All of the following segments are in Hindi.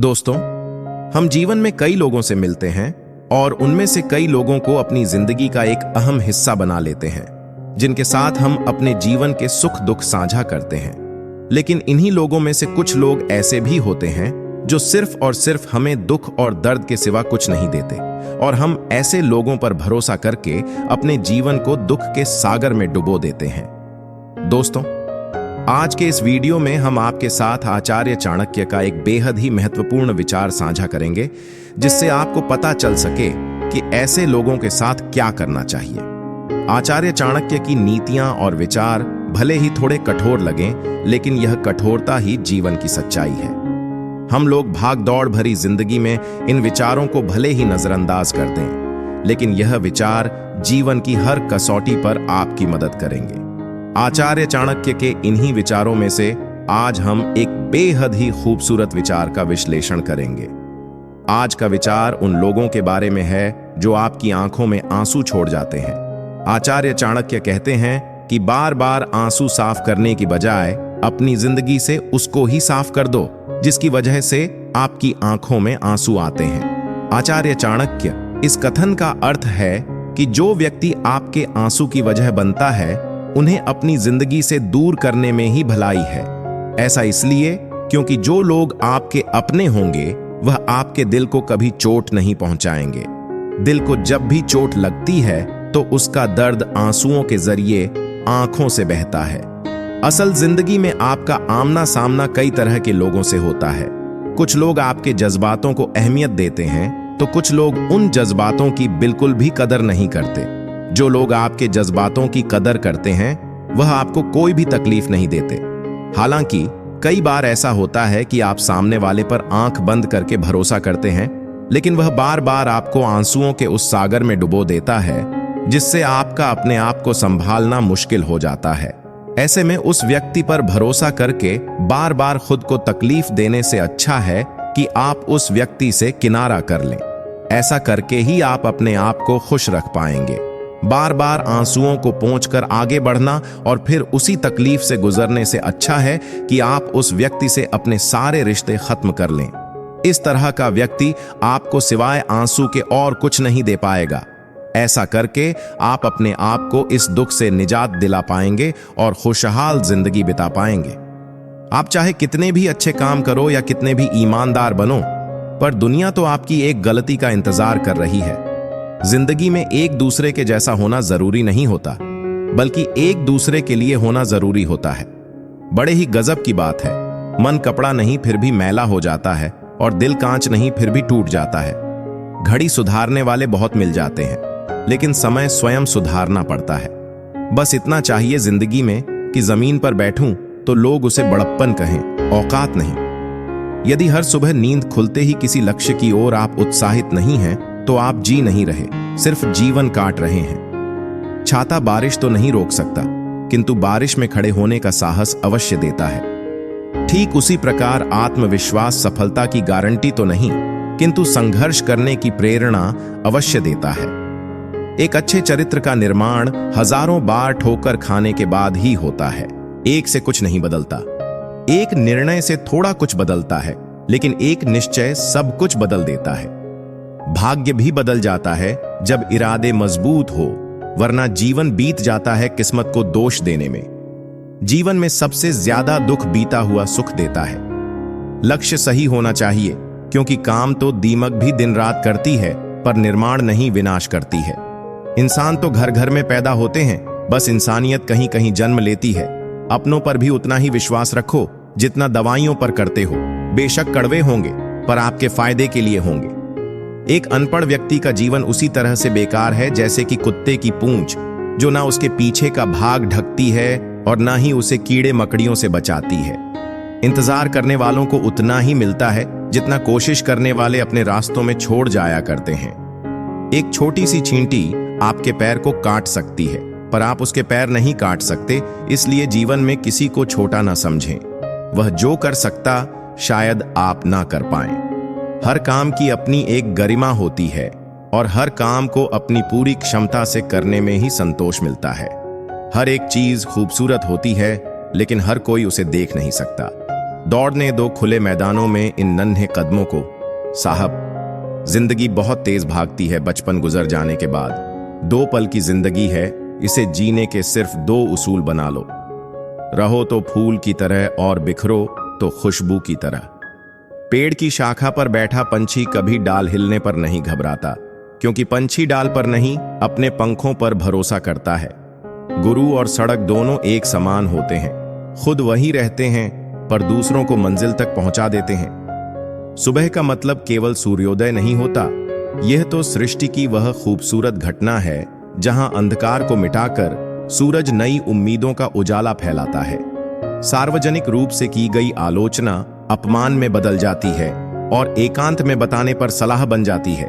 दोस्तों, हम जीवन में कई लोगों से मिलते हैं और उनमें से कई लोगों को अपनी जिंदगी का एक अहम हिस्सा बना लेते हैं, जिनके साथ हम अपने जीवन के सुख दुख साझा करते हैं। लेकिन इन्हीं लोगों में से कुछ लोग ऐसे भी होते हैं जो सिर्फ और सिर्फ हमें दुख और दर्द के सिवा कुछ नहीं देते, और हम ऐसे लोगों पर भरोसा करके अपने जीवन को दुख के सागर में डुबो देते हैं। दोस्तों, आज के इस वीडियो में हम आपके साथ आचार्य चाणक्य का एक बेहद ही महत्वपूर्ण विचार साझा करेंगे, जिससे आपको पता चल सके कि ऐसे लोगों के साथ क्या करना चाहिए। आचार्य चाणक्य की नीतियां और विचार भले ही थोड़े कठोर लगें, लेकिन यह कठोरता ही जीवन की सच्चाई है। हम लोग भाग दौड़ भरी जिंदगी में इन विचारों को भले ही नजरअंदाज कर दें, लेकिन यह विचार जीवन की हर कसौटी पर आपकी मदद करेंगे। आचार्य चाणक्य के इन्हीं विचारों में से आज हम एक बेहद ही खूबसूरत विचार का विश्लेषण करेंगे। आज का विचार उन लोगों के बारे में है जो आपकी आंखों में आंसू छोड़ जाते हैं। आचार्य चाणक्य कहते हैं कि बार बार आंसू साफ करने की बजाय अपनी जिंदगी से उसको ही साफ कर दो जिसकी वजह से आपकी आंखों में आंसू आते हैं। आचार्य चाणक्य इस कथन का अर्थ है कि जो व्यक्ति आपके आंसू की वजह बनता है, उन्हें अपनी जिंदगी से दूर करने में ही भलाई है। ऐसा इसलिए क्योंकि जो लोग आपके अपने होंगे वह आपके दिल को कभी चोट नहीं पहुंचाएंगे। दिल को जब भी चोट लगती है तो उसका दर्द आंसुओं के जरिए आंखों से बहता है। असल जिंदगी में आपका आमना सामना कई तरह के लोगों से होता है। कुछ लोग आपके जज्बातों को अहमियत देते हैं, तो कुछ लोग उन जज्बातों की बिल्कुल भी कदर नहीं करते। जो लोग आपके जज्बातों की कदर करते हैं वह आपको कोई भी तकलीफ नहीं देते। हालांकि कई बार ऐसा होता है कि आप सामने वाले पर आंख बंद करके भरोसा करते हैं, लेकिन वह बार बार आपको आंसुओं के उस सागर में डुबो देता है जिससे आपका अपने आप को संभालना मुश्किल हो जाता है। ऐसे में उस व्यक्ति पर भरोसा करके बार बार खुद को तकलीफ देने से अच्छा है कि आप उस व्यक्ति से किनारा कर लें। ऐसा करके ही आप अपने आप को खुश रख पाएंगे। बार बार आंसुओं को पोंछकर आगे बढ़ना और फिर उसी तकलीफ से गुजरने से अच्छा है कि आप उस व्यक्ति से अपने सारे रिश्ते खत्म कर लें। इस तरह का व्यक्ति आपको सिवाय आंसू के और कुछ नहीं दे पाएगा। ऐसा करके आप अपने आप को इस दुख से निजात दिला पाएंगे और खुशहाल जिंदगी बिता पाएंगे। आप चाहे कितने भी अच्छे काम करो या कितने भी ईमानदार बनो, पर दुनिया तो आपकी एक गलती का इंतजार कर रही है। जिंदगी में एक दूसरे के जैसा होना जरूरी नहीं होता, बल्कि एक दूसरे के लिए होना जरूरी होता है। बड़े ही गजब की बात है, मन कपड़ा नहीं फिर भी मैला हो जाता है, और दिल कांच नहीं फिर भी टूट जाता है। घड़ी सुधारने वाले बहुत मिल जाते हैं, लेकिन समय स्वयं सुधारना पड़ता है। बस इतना चाहिए जिंदगी में कि जमीन पर बैठूं तो लोग उसे बड़प्पन कहें, औकात नहीं। यदि हर सुबह नींद खुलते ही किसी लक्ष्य की ओर आप उत्साहित नहीं हैं, तो आप जी नहीं रहे, सिर्फ जीवन काट रहे हैं। छाता बारिश तो नहीं रोक सकता, किंतु बारिश में खड़े होने का साहस अवश्य देता है। ठीक उसी प्रकार आत्मविश्वास सफलता की गारंटी तो नहीं, किंतु संघर्ष करने की प्रेरणा अवश्य देता है। एक अच्छे चरित्र का निर्माण हजारों बार ठोकर खाने के बाद ही होता है। एक से कुछ नहीं बदलता, एक निर्णय से थोड़ा कुछ बदलता है, लेकिन एक निश्चय सब कुछ बदल देता है। भाग्य भी बदल जाता है जब इरादे मजबूत हो, वरना जीवन बीत जाता है किस्मत को दोष देने में। जीवन में सबसे ज्यादा दुख बीता हुआ सुख देता है। लक्ष्य सही होना चाहिए, क्योंकि काम तो दीमक भी दिन रात करती है, पर निर्माण नहीं विनाश करती है। इंसान तो घर घर में पैदा होते हैं, बस इंसानियत कहीं कहीं जन्म लेती है। अपनों पर भी उतना ही विश्वास रखो जितना दवाइयों पर करते हो। बेशक कड़वे होंगे, पर आपके फायदे के लिए होंगे। एक अनपढ़ व्यक्ति का जीवन उसी तरह से बेकार है जैसे कि कुत्ते की पूंछ, जो ना उसके पीछे का भाग ढकती है और ना ही उसे कीड़े मकड़ियों से बचाती है। इंतजार करने वालों को उतना ही मिलता है जितना कोशिश करने वाले अपने रास्तों में छोड़ जाया करते हैं। एक छोटी सी चींटी आपके पैर को काट सकती है, पर आप उसके पैर नहीं काट सकते। इसलिए जीवन में किसी को छोटा ना समझें। वह जो कर सकता शायद आप ना कर पाएं। हर काम की अपनी एक गरिमा होती है, और हर काम को अपनी पूरी क्षमता से करने में ही संतोष मिलता है। हर एक चीज खूबसूरत होती है, लेकिन हर कोई उसे देख नहीं सकता। दौड़ने दो खुले मैदानों में इन नन्हे कदमों को। साहब, जिंदगी बहुत तेज भागती है बचपन गुजर जाने के बाद। 2 पल की जिंदगी है, इसे जीने के सिर्फ 2 उसूल बना लो। रहो तो फूल की तरह और बिखरो तो खुशबू की तरह। पेड़ की शाखा पर बैठा पंछी कभी डाल हिलने पर नहीं घबराता, क्योंकि पंछी डाल पर नहीं अपने पंखों पर भरोसा करता है। गुरु और सड़क दोनों एक समान होते हैं, खुद वही रहते हैं पर दूसरों को मंजिल तक पहुंचा देते हैं। सुबह का मतलब केवल सूर्योदय नहीं होता, यह तो सृष्टि की वह खूबसूरत घटना है जहां अंधकार को मिटाकर सूरज नई उम्मीदों का उजाला फैलाता है। सार्वजनिक रूप से की गई आलोचना अपमान में बदल जाती है और एकांत में बताने पर सलाह बन जाती है।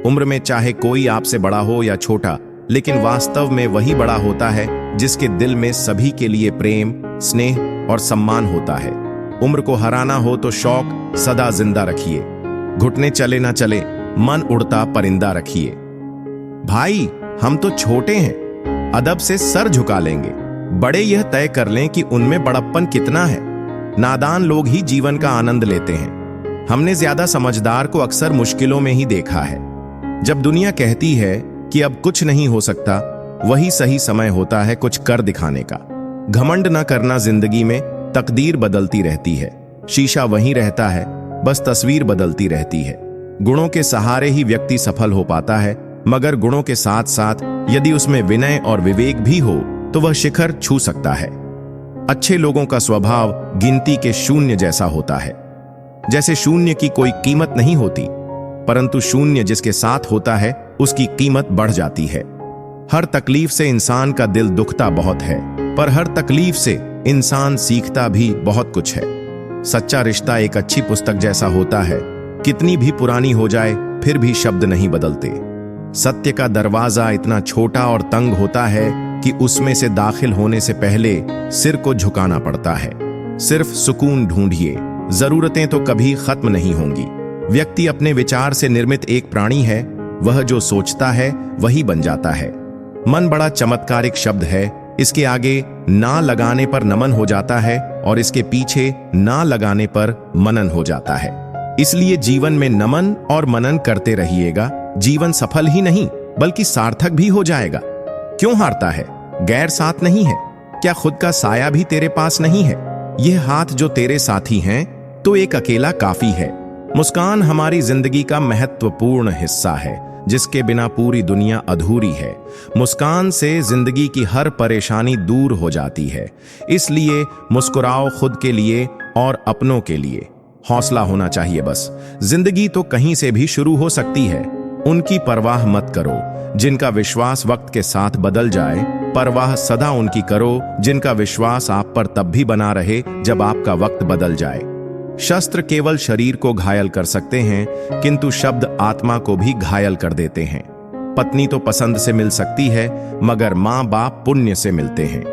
उम्र में चाहे कोई आपसे बड़ा हो या छोटा, लेकिन वास्तव में वही बड़ा होता है जिसके दिल में सभी के लिए प्रेम, स्नेह और सम्मान होता है। उम्र को हराना हो तो शौक सदा जिंदा रखिए, घुटने चले ना चले मन उड़ता परिंदा रखिए। भाई, हम तो छोटे हैं, अदब से सर झुका लेंगे। बड़े यह तय कर लें कि उनमें बड़प्पन कितना है। नादान लोग ही जीवन का आनंद लेते हैं। हमने ज्यादा समझदार को अक्सर मुश्किलों में ही देखा है। जब दुनिया कहती है कि अब कुछ नहीं हो सकता, वही सही समय होता है कुछ कर दिखाने का। घमंड न करना, जिंदगी में तकदीर बदलती रहती है, शीशा वहीं रहता है, बस तस्वीर बदलती रहती है। गुणों के सहारे ही व्यक्ति सफल हो पाता है, मगर गुणों के साथ साथ यदि उसमें विनय और विवेक भी हो तो वह शिखर छू सकता है। अच्छे लोगों का स्वभाव गिनती के शून्य जैसा होता है। जैसे शून्य की कोई कीमत नहीं होती, परंतु शून्य जिसके साथ होता है उसकी कीमत बढ़ जाती है। हर तकलीफ से इंसान का दिल दुखता बहुत है, पर हर तकलीफ से इंसान सीखता भी बहुत कुछ है। सच्चा रिश्ता एक अच्छी पुस्तक जैसा होता है, कितनी भी पुरानी हो जाए फिर भी शब्द नहीं बदलते। सत्य का दरवाजा इतना छोटा और तंग होता है कि उसमें से दाखिल होने से पहले सिर को झुकाना पड़ता है। सिर्फ सुकून ढूंढिए, जरूरतें तो कभी खत्म नहीं होंगी। व्यक्ति अपने विचार से निर्मित एक प्राणी है, वह जो सोचता है वही बन जाता है। मन बड़ा चमत्कारिक शब्द है, इसके आगे ना लगाने पर नमन हो जाता है और इसके पीछे ना लगाने पर मनन हो जाता है। इसलिए जीवन में नमन और मनन करते रहिएगा। जीवन सफल ही नहीं बल्कि सार्थक भी हो जाएगा। क्यों हारता है? गैर साथ नहीं है? क्या खुद का साया भी तेरे पास नहीं है? यह हाथ जो तेरे साथी हैं तो एक अकेला काफी है। मुस्कान हमारी जिंदगी का महत्वपूर्ण हिस्सा है, जिसके बिना पूरी दुनिया अधूरी है। मुस्कान से जिंदगी की हर परेशानी दूर हो जाती है। इसलिए मुस्कुराओ, खुद के लिए और अपनों के लिए। हौसला होना चाहिए बस। जिंदगी तो कहीं से भी शुरू हो सकती है, उनकी परवाह मत करो जिनका विश्वास वक्त के साथ बदल जाए। परवाह सदा उनकी करो जिनका विश्वास आप पर तब भी बना रहे जब आपका वक्त बदल जाए। शस्त्र केवल शरीर को घायल कर सकते हैं, किंतु शब्द आत्मा को भी घायल कर देते हैं। पत्नी तो पसंद से मिल सकती है, मगर माँ बाप पुण्य से मिलते हैं।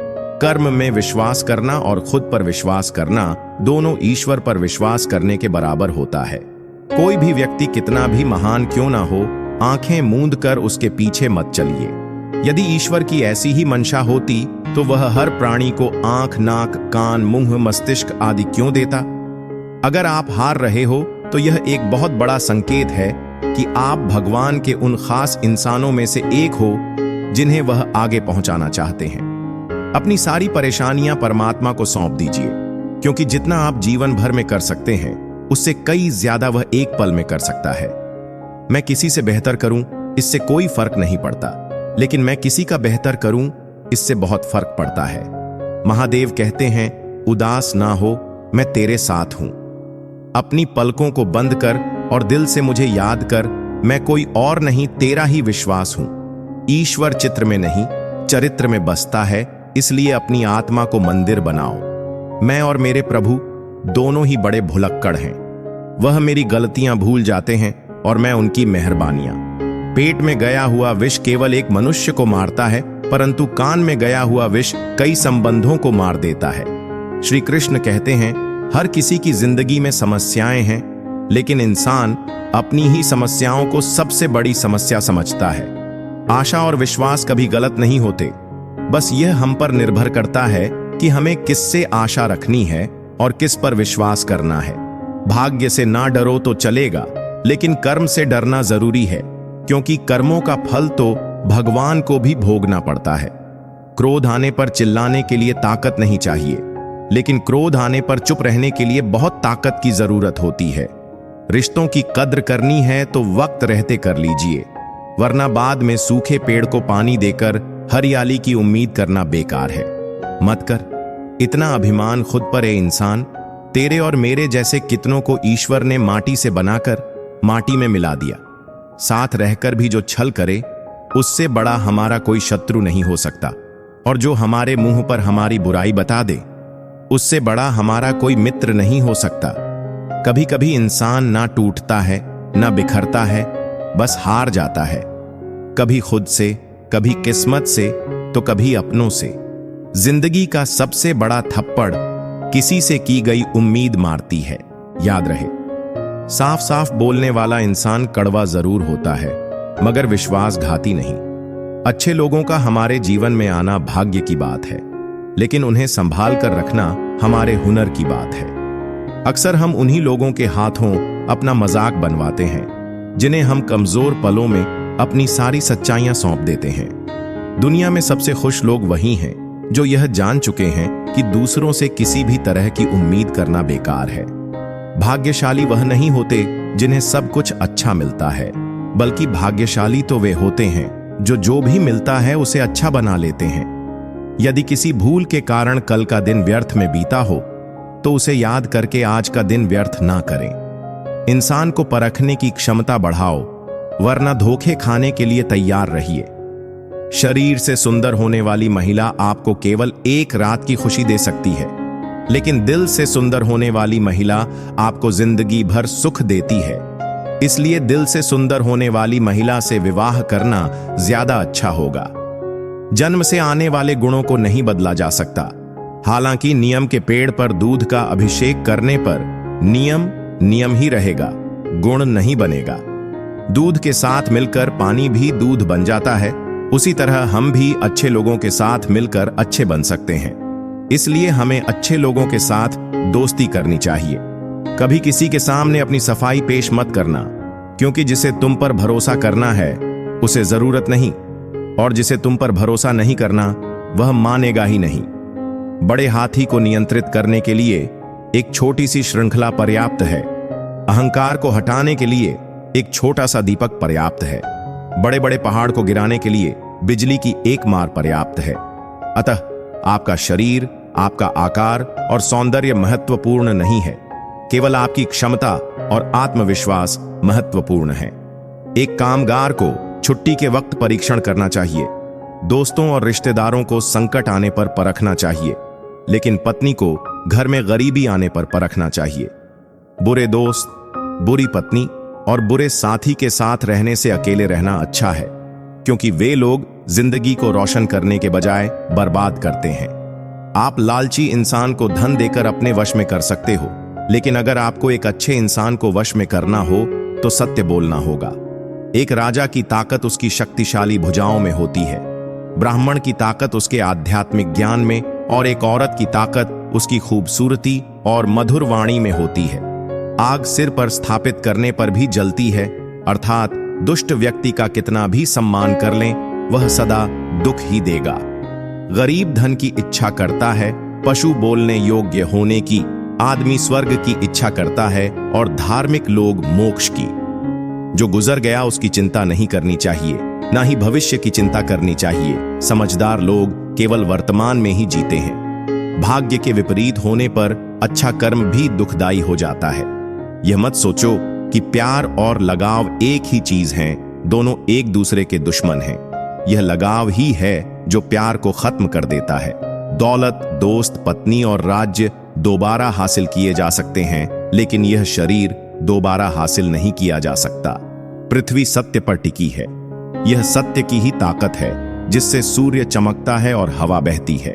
कर्म में विश्वास करना और खुद पर विश्वास करना दोनों ईश्वर पर विश्वास करने के बराबर होता है। कोई भी व्यक्ति कितना भी महान क्यों ना हो, आंखें मूंद कर उसके पीछे मत चलिए। यदि ईश्वर की ऐसी ही मंशा होती तो वह हर प्राणी को आंख, नाक, कान, मुंह, मस्तिष्क आदि क्यों देता? अगर आप हार रहे हो तो यह एक बहुत बड़ा संकेत है कि आप भगवान के उन खास इंसानों में से एक हो जिन्हें वह आगे पहुंचाना चाहते हैं। अपनी सारी परेशानियां परमात्मा को सौंप दीजिए, क्योंकि जितना आप जीवन भर में कर सकते हैं उससे कई ज्यादा वह एक पल में कर सकता है। मैं किसी से बेहतर करूं इससे कोई फर्क नहीं पड़ता, लेकिन मैं किसी का बेहतर करूं इससे बहुत फर्क पड़ता है। महादेव कहते हैं, उदास ना हो, मैं तेरे साथ हूं। अपनी पलकों को बंद कर और दिल से मुझे याद कर, मैं कोई और नहीं, तेरा ही विश्वास हूं। ईश्वर चित्र में नहीं चरित्र में बसता है, इसलिए अपनी आत्मा को मंदिर बनाओ। मैं और मेरे प्रभु दोनों ही बड़े भुलक्कड़ हैं। वह मेरी गलतियां भूल जाते हैं और मैं उनकी मेहरबानियां। पेट में गया हुआ विष केवल एक मनुष्य को मारता है, परंतु कान में गया हुआ विष कई संबंधों को मार देता है। श्री कृष्ण कहते हैं, हर किसी की जिंदगी में समस्याएं हैं, लेकिन इंसान अपनी ही समस्याओं को सबसे बड़ी समस्या समझता है। आशा और विश्वास कभी गलत नहीं होते, बस यह हम पर निर्भर करता है कि हमें किससे आशा रखनी है और किस पर विश्वास करना है। भाग्य से ना डरो तो चलेगा, लेकिन कर्म से डरना जरूरी है, क्योंकि कर्मों का फल तो भगवान को भी भोगना पड़ता है। क्रोध आने पर चिल्लाने के लिए ताकत नहीं चाहिए, लेकिन क्रोध आने पर चुप रहने के लिए बहुत ताकत की जरूरत होती है। रिश्तों की कद्र करनी है तो वक्त रहते कर लीजिए, वरना बाद में सूखे पेड़ को पानी देकर हरियाली की उम्मीद करना बेकार है। मत कर इतना अभिमान खुद पर है इंसान। तेरे और मेरे जैसे कितनों को ईश्वर ने माटी से बनाकर माटी में मिला दिया। साथ रहकर भी जो छल करे, उससे बड़ा हमारा कोई शत्रु नहीं हो सकता। और जो हमारे मुंह पर हमारी बुराई बता दे, उससे बड़ा हमारा कोई मित्र नहीं हो सकता। कभी कभी इंसान ना टूटता है ना बिखरता है, बस हार जाता है, कभी खुद से, कभी किस्मत से, तो कभी अपनों से। जिंदगी का सबसे बड़ा थप्पड़ किसी से की गई उम्मीद मारती है, याद रहे। साफ साफ बोलने वाला इंसान कड़वा जरूर होता है, मगर विश्वासघाती नहीं। अच्छे लोगों का हमारे जीवन में आना भाग्य की बात है, लेकिन उन्हें संभाल कर रखना हमारे हुनर की बात है। अक्सर हम उन्हीं लोगों के हाथों अपना मजाक बनवाते हैं, जिन्हें हम कमजोर पलों में अपनी सारी सच्चाइयां सौंप देते हैं। दुनिया में सबसे खुश लोग वही हैं जो यह जान चुके हैं कि दूसरों से किसी भी तरह की उम्मीद करना बेकार है। भाग्यशाली वह नहीं होते जिन्हें सब कुछ अच्छा मिलता है, बल्कि भाग्यशाली तो वे होते हैं जो भी मिलता है उसे अच्छा बना लेते हैं। यदि किसी भूल के कारण कल का दिन व्यर्थ में बीता हो, तो उसे याद करके आज का दिन व्यर्थ ना करें। इंसान को परखने की क्षमता बढ़ाओ, वरना धोखे खाने के लिए तैयार रहिए। शरीर से सुंदर होने वाली महिला आपको केवल एक रात की खुशी दे सकती है, लेकिन दिल से सुंदर होने वाली महिला आपको जिंदगी भर सुख देती है। इसलिए दिल से सुंदर होने वाली महिला से विवाह करना ज्यादा अच्छा होगा। जन्म से आने वाले गुणों को नहीं बदला जा सकता। हालांकि नियम के पेड़ पर दूध का अभिषेक करने पर नियम नियम ही रहेगा, गुण नहीं बनेगा। दूध के साथ मिलकर पानी भी दूध बन जाता है, उसी तरह हम भी अच्छे लोगों के साथ मिलकर अच्छे बन सकते हैं। इसलिए हमें अच्छे लोगों के साथ दोस्ती करनी चाहिए। कभी किसी के सामने अपनी सफाई पेश मत करना, क्योंकि जिसे तुम पर भरोसा करना है उसे जरूरत नहीं, और जिसे तुम पर भरोसा नहीं करना वह मानेगा ही नहीं। बड़े हाथी को नियंत्रित करने के लिए एक छोटी सी श्रृंखला पर्याप्त है। अहंकार को हटाने के लिए एक छोटा सा दीपक पर्याप्त है। बड़े बड़े पहाड़ को गिराने के लिए बिजली की एक मार पर्याप्त है। अतः आपका शरीर, आपका आकार और सौंदर्य महत्वपूर्ण नहीं है, केवल आपकी क्षमता और आत्मविश्वास महत्वपूर्ण है। एक कामगार को छुट्टी के वक्त परीक्षण करना चाहिए, दोस्तों और रिश्तेदारों को संकट आने पर परखना चाहिए, लेकिन पत्नी को घर में गरीबी आने पर परखना चाहिए। बुरे दोस्त, बुरी पत्नी और बुरे साथी के साथ रहने से अकेले रहना अच्छा है, क्योंकि वे लोग जिंदगी को रोशन करने के बजाय बर्बाद करते हैं। आप लालची इंसान को धन देकर अपने वश में कर सकते हो, लेकिन अगर आपको एक अच्छे इंसान को वश में करना हो तो सत्य बोलना होगा। एक राजा की ताकत उसकी शक्तिशाली भुजाओं में होती है, ब्राह्मण की ताकत उसके आध्यात्मिक ज्ञान में, और एक औरत की ताकत उसकी खूबसूरती और मधुर वाणी में होती है। आग सिर पर स्थापित करने पर भी जलती है, अर्थात दुष्ट व्यक्ति का कितना भी सम्मान कर लें, वह सदा दुख ही देगा। गरीब धन की इच्छा करता है, पशु बोलने योग्य होने की, आदमी स्वर्ग की इच्छा करता है और धार्मिक लोग मोक्ष की। जो गुजर गया उसकी चिंता नहीं करनी चाहिए, ना ही भविष्य की चिंता करनी चाहिए। समझदार लोग केवल वर्तमान में ही जीते हैं। भाग्य के विपरीत होने पर अच्छा कर्म भी दुखदाई हो जाता है। यह मत सोचो कि प्यार और लगाव एक ही चीज हैं, दोनों एक दूसरे के दुश्मन हैं। यह लगाव ही है जो प्यार को खत्म कर देता है। दौलत, दोस्त, पत्नी और राज्य दोबारा हासिल किए जा सकते हैं, लेकिन यह शरीर दोबारा हासिल नहीं किया जा सकता। पृथ्वी सत्य पर टिकी है। यह सत्य की ही ताकत है जिससे सूर्य चमकता है और हवा बहती है।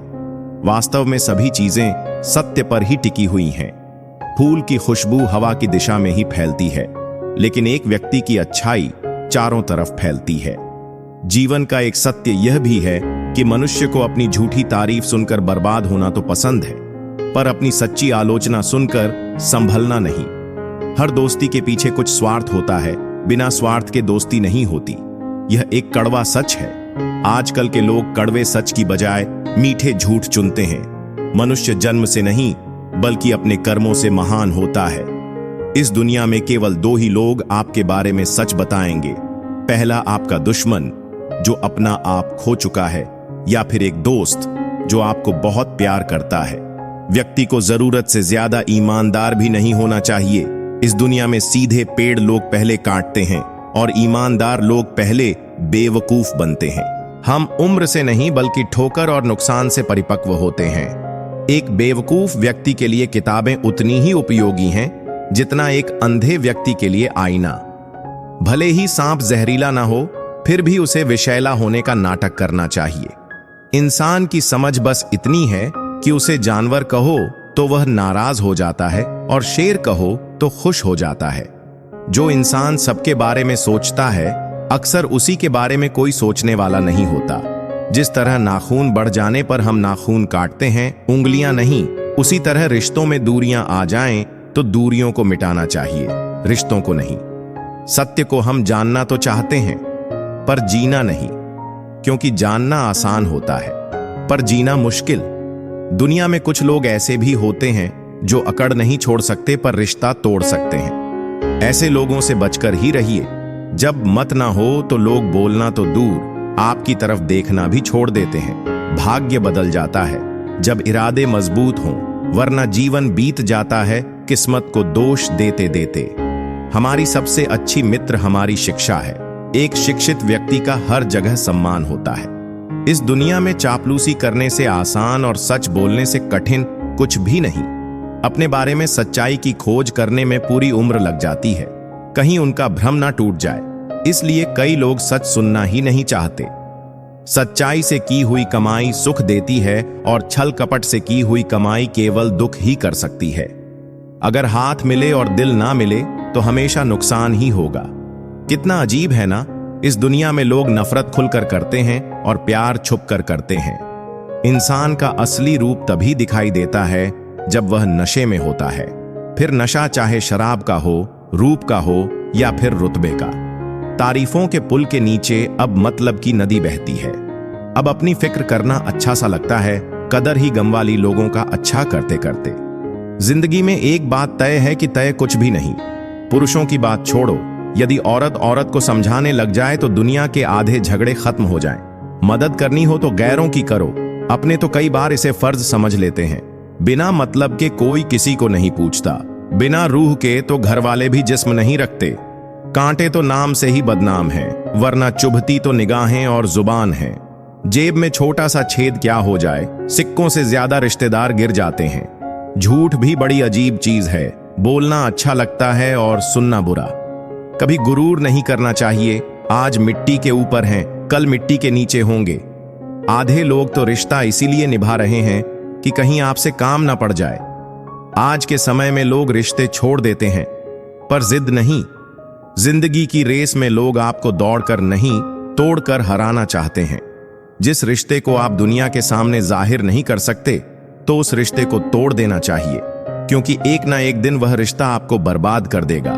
वास्तव में सभी चीजें सत्य पर ही टिकी हुई हैं। फूल की खुशबू हवा की दिशा में ही फैलती है, लेकिन एक व्यक्ति की अच्छाई चारों तरफ फैलती है। जीवन का एक सत्य यह भी है कि मनुष्य को अपनी झूठी तारीफ सुनकर बर्बाद होना तो पसंद है, पर अपनी सच्ची आलोचना सुनकर संभलना नहीं। हर दोस्ती के पीछे कुछ स्वार्थ होता है, बिना स्वार्थ के दोस्ती नहीं होती। यह एक कड़वा सच है। आजकल के लोग कड़वे सच की बजाय मीठे झूठ चुनते हैं। मनुष्य जन्म से नहीं बल्कि अपने कर्मों से महान होता है। इस दुनिया में केवल दो ही लोग आपके बारे में सच बताएंगे, पहला आपका दुश्मन जो अपना आप खो चुका है, या फिर एक दोस्त जो आपको बहुत प्यार करता है। व्यक्ति को जरूरत से ज्यादा ईमानदार भी नहीं होना चाहिए। इस दुनिया में सीधे पेड़ लोग पहले काटते हैं और ईमानदार लोग पहले बेवकूफ बनते हैं। हम उम्र से नहीं बल्कि ठोकर और नुकसान से परिपक्व होते हैं। एक बेवकूफ व्यक्ति के लिए किताबें उतनी ही उपयोगी हैं जितना एक अंधे व्यक्ति के लिए आईना। भले ही सांप जहरीला ना हो, फिर भी उसे विषैला होने का नाटक करना चाहिए। इंसान की समझ बस इतनी है कि उसे जानवर कहो तो वह नाराज हो जाता है और शेर कहो तो खुश हो जाता है। जो इंसान सबके बारे में सोचता है, अक्सर उसी के बारे में कोई सोचने वाला नहीं होता। जिस तरह नाखून बढ़ जाने पर हम नाखून काटते हैं, उंगलियां नहीं, उसी तरह रिश्तों में दूरियां आ जाएं तो दूरियों को मिटाना चाहिए, रिश्तों को नहीं। सत्य को हम जानना तो चाहते हैं पर जीना नहीं, क्योंकि जानना आसान होता है पर जीना मुश्किल। दुनिया में कुछ लोग ऐसे भी होते हैं जो अकड़ नहीं छोड़ सकते पर रिश्ता तोड़ सकते हैं। ऐसे लोगों से बचकर ही रहिए। जब मत ना हो तो लोग बोलना तो दूर, आपकी तरफ देखना भी छोड़ देते हैं। भाग्य बदल जाता है जब इरादे मजबूत हों, वरना जीवन बीत जाता है किस्मत को दोष देते देते। हमारी सबसे अच्छी मित्र हमारी शिक्षा है। एक शिक्षित व्यक्ति का हर जगह सम्मान होता है। इस दुनिया में चापलूसी करने से आसान और सच बोलने से कठिन कुछ भी नहीं। अपने बारे में सच्चाई की खोज करने में पूरी उम्र लग जाती है, कहीं उनका भ्रम ना टूट जाए। इसलिए कई लोग सच सुनना ही नहीं चाहते। सच्चाई से की हुई कमाई सुख देती है और छल कपट से की हुई कमाई केवल दुख ही कर सकती है। अगर हाथ मिले और दिल ना मिले तो हमेशा नुकसान ही होगा। कितना अजीब है ना, इस दुनिया में लोग नफरत खुलकर करते हैं और प्यार छुप कर करते हैं। इंसान का असली रूप तभी दिखाई देता है जब वह नशे में होता है। फिर नशा चाहे शराब का हो, रूप का हो या फिर रुतबे का। तारीफों के पुल के नीचे अब मतलब की नदी बहती है। अब अपनी फिक्र करना अच्छा सा लगता है, कदर ही गम वाली लोगों का अच्छा करते करते। जिंदगी में एक बात तय है कि तय कुछ भी नहीं। पुरुषों की बात छोड़ो, यदि औरत औरत को समझाने लग जाए तो दुनिया के आधे झगड़े खत्म हो जाएं। मदद करनी हो तो गैरों की करो, अपने तो कई बार इसे फर्ज समझ लेते हैं। बिना मतलब के कोई किसी को नहीं पूछता, बिना रूह के तो घर वाले भी जिस्म नहीं रखते। कांटे तो नाम से ही बदनाम हैं, वरना चुभती तो निगाहें और जुबान हैं। जेब में छोटा सा छेद क्या हो जाए, सिक्कों से ज्यादा रिश्तेदार गिर जाते हैं। झूठ भी बड़ी अजीब चीज है, बोलना अच्छा लगता है और सुनना बुरा। कभी गुरूर नहीं करना चाहिए। आज मिट्टी के ऊपर हैं, कल मिट्टी के नीचे होंगे। आधे लोग तो रिश्ता इसीलिए निभा रहे हैं कि कहीं आपसे काम ना पड़ जाए। आज के समय में लोग रिश्ते छोड़ देते हैं पर जिद नहीं। जिंदगी की रेस में लोग आपको दौड़कर नहीं, तोड़कर हराना चाहते हैं। जिस रिश्ते को आप दुनिया के सामने जाहिर नहीं कर सकते, तो उस रिश्ते को तोड़ देना चाहिए, क्योंकि एक ना एक दिन वह रिश्ता आपको बर्बाद कर देगा।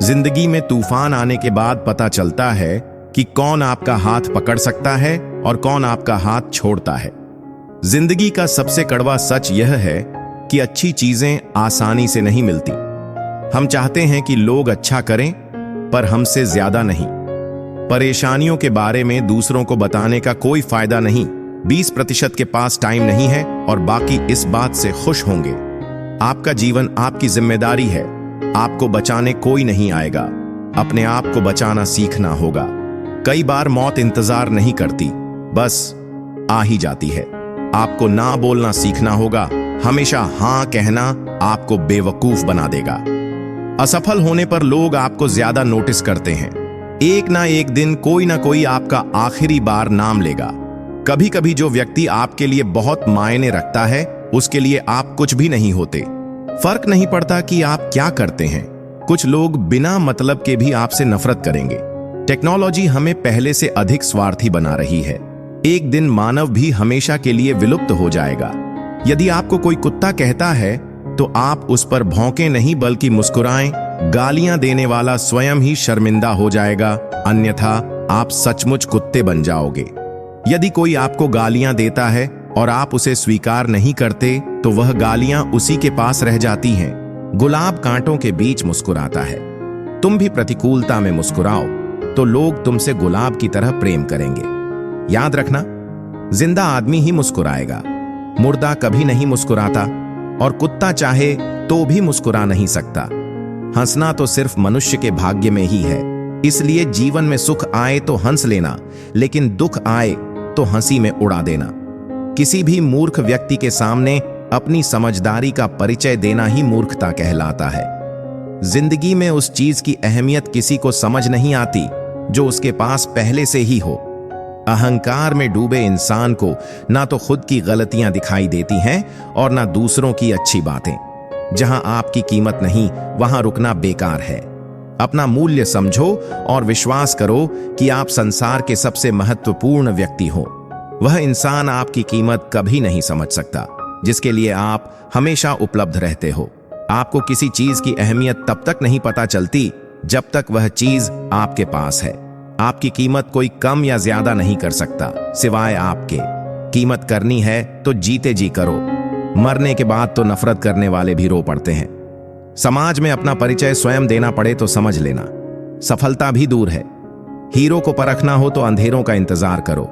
जिंदगी में तूफान आने के बाद पता चलता है कि कौन आपका हाथ पकड़ सकता है और कौन आपका हाथ छोड़ता है। जिंदगी का सबसे कड़वा सच यह है कि अच्छी चीजें आसानी से नहीं मिलती। हम चाहते हैं कि लोग अच्छा करें, पर हमसे ज्यादा नहीं। परेशानियों के बारे में दूसरों को बताने का कोई फायदा नहीं। 20% के पास टाइम नहीं है और बाकी इस बात से खुश होंगे। आपका जीवन आपकी जिम्मेदारी है। आपको बचाने कोई नहीं आएगा, अपने आप को बचाना सीखना होगा। कई बार मौत इंतजार नहीं करती, बस आ ही जाती है। आपको ना बोलना सीखना होगा। हमेशा हाँ कहना आपको बेवकूफ बना देगा। असफल होने पर लोग आपको ज्यादा नोटिस करते हैं। एक ना एक दिन कोई ना कोई आपका आखिरी बार नाम लेगा। कभी कभी जो व्यक्ति आपके लिए बहुत मायने रखता है, उसके लिए आप कुछ भी नहीं होते। फर्क नहीं पड़ता कि आप क्या करते हैं। कुछ लोग बिना मतलब के भी आपसे नफरत करेंगे। टेक्नोलॉजी हमें पहले से अधिक स्वार्थी बना रही है। एक दिन मानव भी हमेशा के लिए विलुप्त हो जाएगा। यदि आपको कोई कुत्ता कहता है तो आप उस पर भौंके नहीं बल्कि मुस्कुराएं। गालियां देने वाला स्वयं ही शर्मिंदा हो जाएगा, अन्यथा आप सचमुच कुत्ते बन जाओगे। यदि कोई आपको गालियां देता है और आप उसे स्वीकार नहीं करते तो वह गालियां उसी के पास रह जाती हैं। गुलाब कांटों के बीच मुस्कुराता है। तुम भी प्रतिकूलता में मुस्कुराओ तो लोग तुमसे गुलाब की तरह प्रेम करेंगे। याद रखना, जिंदा आदमी ही मुस्कुराएगा, मुर्दा कभी नहीं मुस्कुराता, और कुत्ता चाहे तो भी मुस्कुरा नहीं सकता। हंसना तो सिर्फ मनुष्य के भाग्य में ही है। इसलिए जीवन में सुख आए तो हंस लेना, लेकिन दुख आए तो हंसी में उड़ा देना। किसी भी मूर्ख व्यक्ति के सामने अपनी समझदारी का परिचय देना ही मूर्खता कहलाता है। जिंदगी में उस चीज की अहमियत किसी को समझ नहीं आती जो उसके पास पहले से ही हो। अहंकार में डूबे इंसान को ना तो खुद की गलतियां दिखाई देती हैं और ना दूसरों की अच्छी बातें। जहां आपकी कीमत नहीं, वहां रुकना बेकार है। अपना मूल्य समझो और विश्वास करो कि आप संसार के सबसे महत्वपूर्ण व्यक्ति हो। वह इंसान आपकी कीमत कभी नहीं समझ सकता जिसके लिए आप हमेशा उपलब्ध रहते हो। आपको किसी चीज की अहमियत तब तक नहीं पता चलती जब तक वह चीज आपके पास है। आपकी कीमत कोई कम या ज्यादा नहीं कर सकता सिवाय आपके। कीमत करनी है तो जीते जी करो, मरने के बाद तो नफरत करने वाले भी रो पड़ते हैं। समाज में अपना परिचय स्वयं देना पड़े तो समझ लेना, सफलता भी दूर है। हीरो को परखना हो तो अंधेरों का इंतजार करो,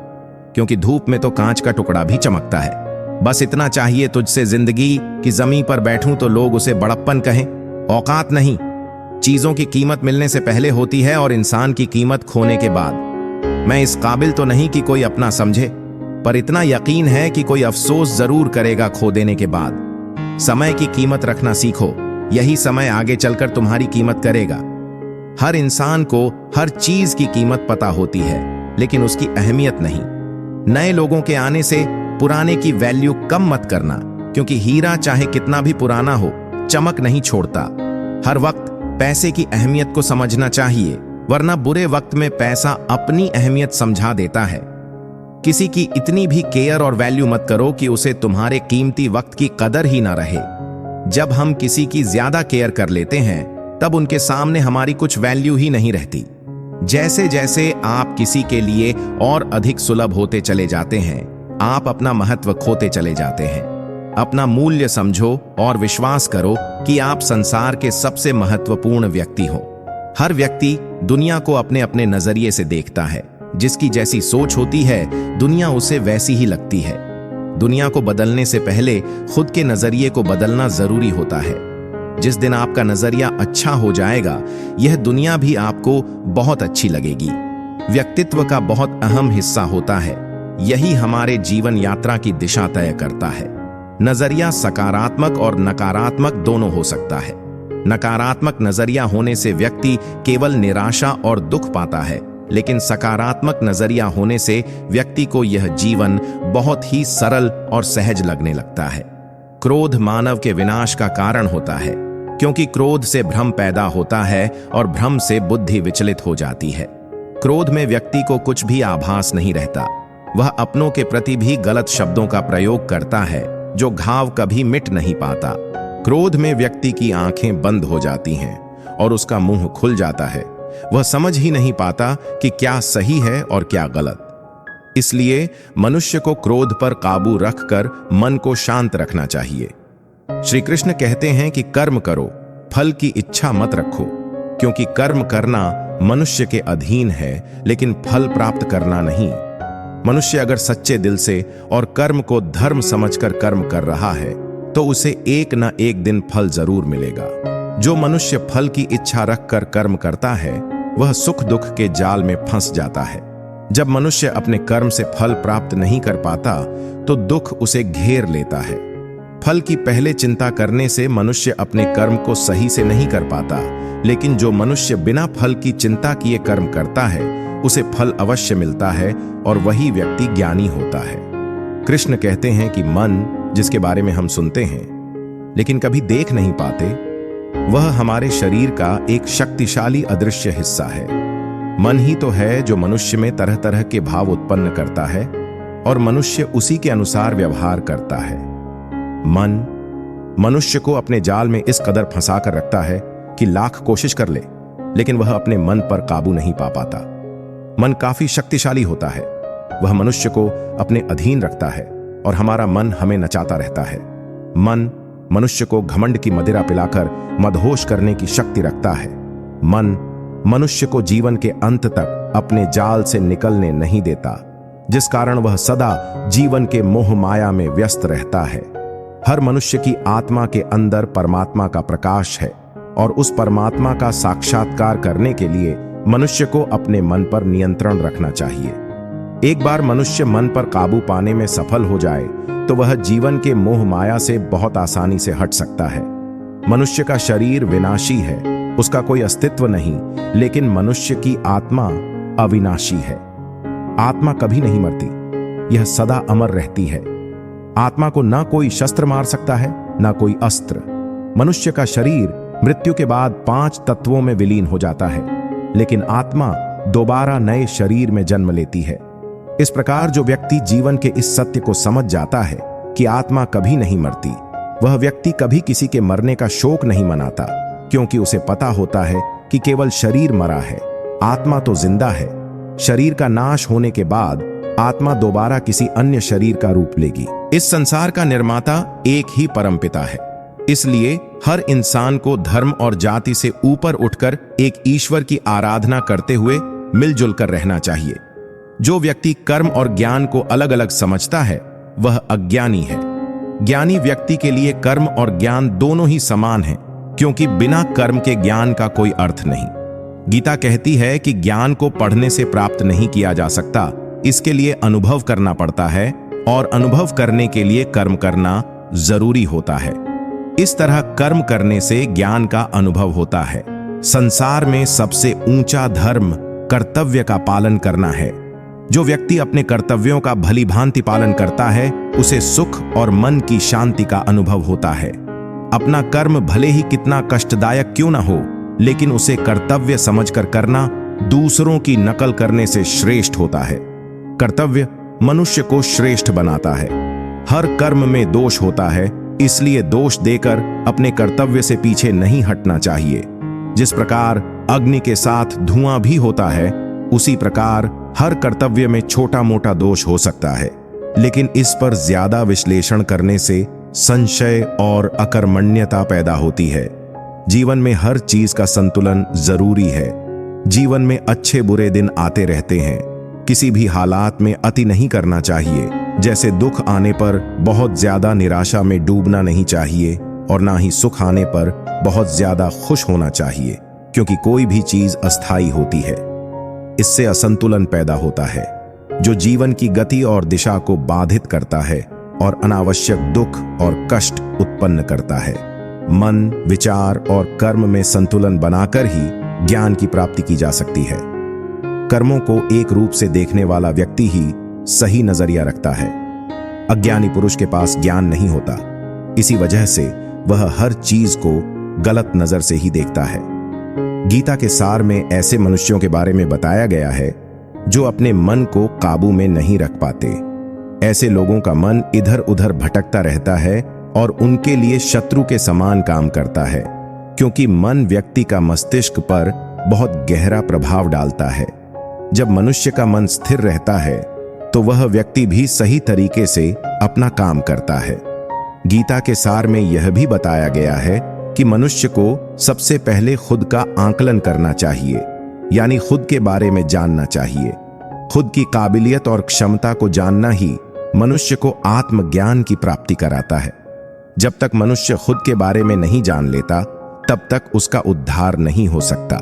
क्योंकि धूप में तो कांच का टुकड़ा भी चमकता है। बस इतना चाहिए तुझसे जिंदगी की जमीन पर बैठूं तो लोग उसे बड़प्पन कहें। औकात नहीं, चीजों की कीमत मिलने से पहले होती है और इंसान की कीमत खोने के बाद। मैं इस काबिल तो नहीं कि कोई अपना समझे, पर इतना यकीन है कि कोई अफसोस जरूर करेगा खो देने के बाद। समय की कीमत रखना सीखो, यही समय आगे चलकर तुम्हारी कीमत करेगा। हर इंसान को हर चीज की कीमत पता होती है, लेकिन उसकी अहमियत नहीं। नए लोगों के आने से पुराने की वैल्यू कम मत करना, क्योंकि हीरा चाहे कितना भी पुराना हो, चमक नहीं छोड़ता। हर वक्त पैसे की अहमियत को समझना चाहिए, वरना बुरे वक्त में पैसा अपनी अहमियत समझा देता है। किसी की इतनी भी केयर और वैल्यू मत करो कि उसे तुम्हारे कीमती वक्त की कदर ही ना रहे। जब हम किसी की ज्यादा केयर कर लेते हैं तब उनके सामने हमारी कुछ वैल्यू ही नहीं रहती। जैसे जैसे आप किसी के लिए और अधिक सुलभ होते चले जाते हैं, आप अपना महत्व खोते चले जाते हैं। अपना मूल्य समझो और विश्वास करो कि आप संसार के सबसे महत्वपूर्ण व्यक्ति हो। हर व्यक्ति दुनिया को अपने अपने नजरिए से देखता है। जिसकी जैसी सोच होती है, दुनिया उसे वैसी ही लगती है। दुनिया को बदलने से पहले खुद के नजरिए को बदलना जरूरी होता है। जिस दिन आपका नजरिया अच्छा हो जाएगा, यह दुनिया भी आपको बहुत अच्छी लगेगी। व्यक्तित्व का बहुत अहम हिस्सा होता है, यही हमारे जीवन यात्रा की दिशा तय करता है। नजरिया सकारात्मक और नकारात्मक दोनों हो सकता है। नकारात्मक नजरिया होने से व्यक्ति केवल निराशा और दुख पाता है, लेकिन सकारात्मक नजरिया होने से व्यक्ति को यह जीवन बहुत ही सरल और सहज लगने लगता है। क्रोध मानव के विनाश का कारण होता है, क्योंकि क्रोध से भ्रम पैदा होता है और भ्रम से बुद्धि विचलित हो जाती है। क्रोध में व्यक्ति को कुछ भी आभास नहीं रहता। वह अपनों के प्रति भी गलत शब्दों का प्रयोग करता है, जो घाव कभी मिट नहीं पाता। क्रोध में व्यक्ति की आंखें बंद हो जाती हैं और उसका मुंह खुल जाता है। वह समझ ही नहीं पाता कि क्या सही है और क्या गलत। इसलिए मनुष्य को क्रोध पर काबू रखकर मन को शांत रखना चाहिए। श्री कृष्ण कहते हैं कि कर्म करो, फल की इच्छा मत रखो, क्योंकि कर्म करना मनुष्य के अधीन है, लेकिन फल प्राप्त करना नहीं। मनुष्य अगर सच्चे दिल से और कर्म को धर्म समझकर कर्म कर रहा है, तो उसे एक न एक दिन फल जरूर मिलेगा। जो मनुष्य फल की इच्छा रखकर कर्म करता है, वह सुख दुख के जाल में फंस जाता है। जब मनुष्य अपने कर्म से फल प्राप्त नहीं कर पाता, तो दुख उसे घेर लेता है। फल की पहले चिंता करने से मनुष्य अपने कर्म को सही से नहीं कर पाता, लेकिन जो मनुष्य बिना फल की चिंता किए कर्म करता है, उसे फल अवश्य मिलता है और वही व्यक्ति ज्ञानी होता है। कृष्ण कहते हैं कि मन, जिसके बारे में हम सुनते हैं लेकिन कभी देख नहीं पाते, वह हमारे शरीर का एक शक्तिशाली अदृश्य हिस्सा है। मन ही तो है जो मनुष्य में तरह तरह के भाव उत्पन्न करता है और मनुष्य उसी के अनुसार व्यवहार करता है। मन मनुष्य को अपने जाल में इस कदर फंसा कर रखता है कि लाख कोशिश कर ले, लेकिन वह अपने मन पर काबू नहीं पा पाता। मन काफी शक्तिशाली होता है। वह मनुष्य को अपने अधीन रखता है और हमारा मन हमें नचाता रहता है। मन मनुष्य को घमंड की मदिरा पिलाकर मदहोश करने की शक्ति रखता है। मन मनुष्य को जीवन के अंत तक अपने जाल से निकलने नहीं देता, जिस कारण वह सदा जीवन के मोह माया में व्यस्त रहता है। हर मनुष्य की आत्मा के अंदर परमात्मा का प्रकाश है और उस परमात्मा का साक्षात्कार करने के लिए मनुष्य को अपने मन पर नियंत्रण रखना चाहिए। एक बार मनुष्य मन पर काबू पाने में सफल हो जाए तो वह जीवन के मोह माया से बहुत आसानी से हट सकता है। मनुष्य का शरीर विनाशी है, उसका कोई अस्तित्व नहीं, लेकिन मनुष्य की आत्मा अविनाशी है। आत्मा कभी नहीं मरती, यह सदा अमर रहती है। आत्मा को ना कोई शस्त्र मार सकता है, ना कोई अस्त्र। मनुष्य का शरीर मृत्यु के बाद 5 तत्वों में विलीन हो जाता है, लेकिन आत्मा दोबारा नए शरीर में जन्म लेती है। इस प्रकार जो व्यक्ति जीवन के इस सत्य को समझ जाता है कि आत्मा कभी नहीं मरती, वह व्यक्ति कभी किसी के मरने का शोक नहीं मनाता, क्योंकि उसे पता होता है कि केवल शरीर मरा है, आत्मा तो जिंदा है। शरीर का नाश होने के बाद आत्मा दोबारा किसी अन्य शरीर का रूप लेगी। इस संसार का निर्माता एक ही परमपिता है, इसलिए हर इंसान को धर्म और जाति से ऊपर उठकर एक ईश्वर की आराधना करते हुए मिलजुल कर रहना चाहिए। जो व्यक्ति कर्म और ज्ञान को अलग अलग समझता है वह अज्ञानी है। ज्ञानी व्यक्ति के लिए कर्म और ज्ञान दोनों ही समान हैं, क्योंकि बिना कर्म के ज्ञान का कोई अर्थ नहीं। गीता कहती है कि ज्ञान को पढ़ने से प्राप्त नहीं किया जा सकता, इसके लिए अनुभव करना पड़ता है और अनुभव करने के लिए कर्म करना जरूरी होता है। इस तरह कर्म करने से ज्ञान का अनुभव होता है। संसार में सबसे ऊंचा धर्म कर्तव्य का पालन करना है। जो व्यक्ति अपने कर्तव्यों का भली भांति पालन करता है उसे सुख और मन की शांति का अनुभव होता है। अपना कर्म भले ही कितना कष्टदायक क्यों ना हो, लेकिन उसे कर्तव्य समझकर करना दूसरों की नकल करने से श्रेष्ठ होता है। कर्तव्य मनुष्य को श्रेष्ठ बनाता है। हर कर्म में दोष होता है, इसलिए दोष देकर अपने कर्तव्य से पीछे नहीं हटना चाहिए। जिस प्रकार अग्नि के साथ धुआं भी होता है, उसी प्रकार हर कर्तव्य में छोटा मोटा दोष हो सकता है, लेकिन इस पर ज्यादा विश्लेषण करने से संशय और अकर्मण्यता पैदा होती है। जीवन में हर चीज का संतुलन जरूरी है। जीवन में अच्छे बुरे दिन आते रहते हैं। किसी भी हालात में अति नहीं करना चाहिए। जैसे दुख आने पर बहुत ज्यादा निराशा में डूबना नहीं चाहिए और ना ही सुख आने पर बहुत ज्यादा खुश होना चाहिए, क्योंकि कोई भी चीज अस्थायी होती है। इससे असंतुलन पैदा होता है, जो जीवन की गति और दिशा को बाधित करता है और अनावश्यक दुख और कष्ट उत्पन्न करता है। मन, विचार और कर्म में संतुलन बनाकर ही ज्ञान की प्राप्ति की जा सकती है। कर्मों को एक रूप से देखने वाला व्यक्ति ही सही नजरिया रखता है। अज्ञानी पुरुष के पास ज्ञान नहीं होता, इसी वजह से वह हर चीज को गलत नजर से ही देखता है। गीता के सार में ऐसे मनुष्यों के बारे में बताया गया है जो अपने मन को काबू में नहीं रख पाते। ऐसे लोगों का मन इधर उधर भटकता रहता है और उनके लिए शत्रु के समान काम करता है, क्योंकि मन व्यक्ति का मस्तिष्क पर बहुत गहरा प्रभाव डालता है। जब मनुष्य का मन स्थिर रहता है तो वह व्यक्ति भी सही तरीके से अपना काम करता है। गीता के सार में यह भी बताया गया है कि मनुष्य को सबसे पहले खुद का आकलन करना चाहिए, यानी खुद के बारे में जानना चाहिए। खुद की काबिलियत और क्षमता को जानना ही मनुष्य को आत्मज्ञान की प्राप्ति कराता है। जब तक मनुष्य खुद के बारे में नहीं जान लेता, तब तक उसका उद्धार नहीं हो सकता।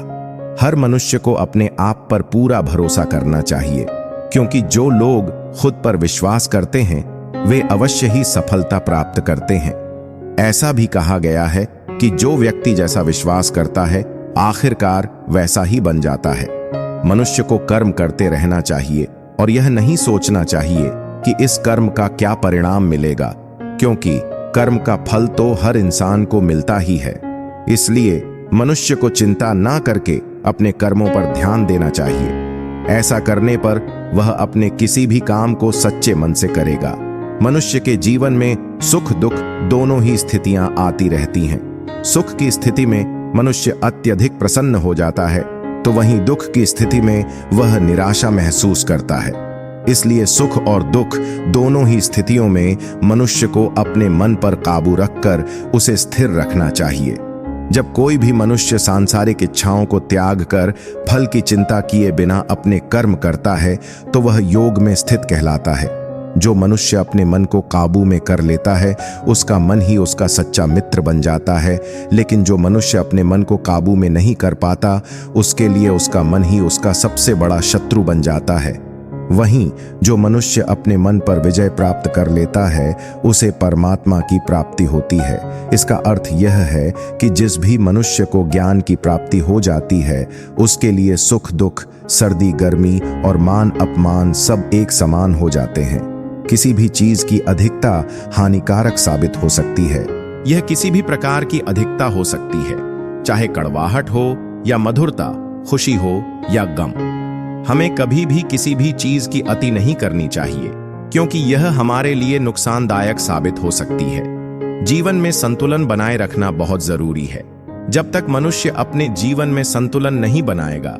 हर मनुष्य को अपने आप पर पूरा भरोसा करना चाहिए, क्योंकि जो लोग खुद पर विश्वास करते हैं वे अवश्य ही सफलता प्राप्त करते हैं। ऐसा भी कहा गया है कि जो व्यक्ति जैसा विश्वास करता है आखिरकार वैसा ही बन जाता है। मनुष्य को कर्म करते रहना चाहिए और यह नहीं सोचना चाहिए कि इस कर्म का क्या परिणाम मिलेगा, क्योंकि कर्म का फल तो हर इंसान को मिलता ही है। इसलिए मनुष्य को चिंता ना करके अपने कर्मों पर ध्यान देना चाहिए। ऐसा करने पर वह अपने किसी भी काम को सच्चे मन से करेगा मनुष्य के जीवन में सुख दुख दोनों ही स्थितियां आती रहती हैं। सुख की स्थिति में मनुष्य अत्यधिक प्रसन्न हो जाता है, तो वहीं दुख की स्थिति में वह निराशा महसूस करता है। इसलिए सुख और दुख दोनों ही स्थितियों में मनुष्य को अपने मन पर काबू रखकर उसे स्थिर रखना चाहिए। जब कोई भी मनुष्य सांसारिक इच्छाओं को त्याग कर फल की चिंता किए बिना अपने कर्म करता है, तो वह योग में स्थित कहलाता है। जो मनुष्य अपने मन को काबू में कर लेता है, उसका मन ही उसका सच्चा मित्र बन जाता है। लेकिन जो मनुष्य अपने मन को काबू में नहीं कर पाता, उसके लिए उसका मन ही उसका सबसे बड़ा शत्रु बन जाता है। वहीं जो मनुष्य अपने मन पर विजय प्राप्त कर लेता है, उसे परमात्मा की प्राप्ति होती है। इसका अर्थ यह है कि जिस भी मनुष्य को ज्ञान की प्राप्ति हो जाती है, उसके लिए सुख दुख, सर्दी गर्मी और मान अपमान सब एक समान हो जाते हैं। किसी भी चीज की अधिकता हानिकारक साबित हो सकती है। यह किसी भी प्रकार की अधिकता हो सकती है, चाहे कड़वाहट हो या मधुरता, खुशी हो या गम। हमें कभी भी किसी भी चीज की अति नहीं करनी चाहिए, क्योंकि यह हमारे लिए नुकसानदायक साबित हो सकती है। जीवन में संतुलन बनाए रखना बहुत जरूरी है। जब तक मनुष्य अपने जीवन में संतुलन नहीं बनाएगा,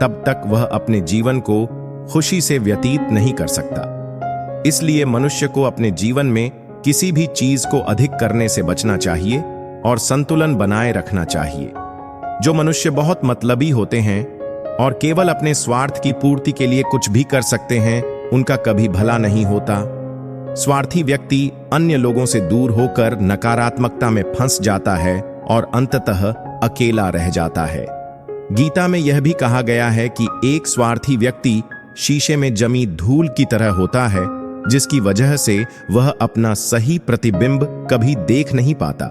तब तक वह अपने जीवन को खुशी से व्यतीत नहीं कर सकता। इसलिए मनुष्य को अपने जीवन में किसी भी चीज को अधिक करने से बचना चाहिए और संतुलन बनाए रखना चाहिए। जो मनुष्य बहुत मतलबी होते हैं और केवल अपने स्वार्थ की पूर्ति के लिए कुछ भी कर सकते हैं, उनका कभी भला नहीं होता। स्वार्थी व्यक्ति अन्य लोगों से दूर होकर नकारात्मकता में फंस जाता है और अंततः अकेला रह जाता है। गीता में यह भी कहा गया है कि एक स्वार्थी व्यक्ति शीशे में जमी धूल की तरह होता है, जिसकी वजह से वह अपना सही प्रतिबिंब कभी देख नहीं पाता।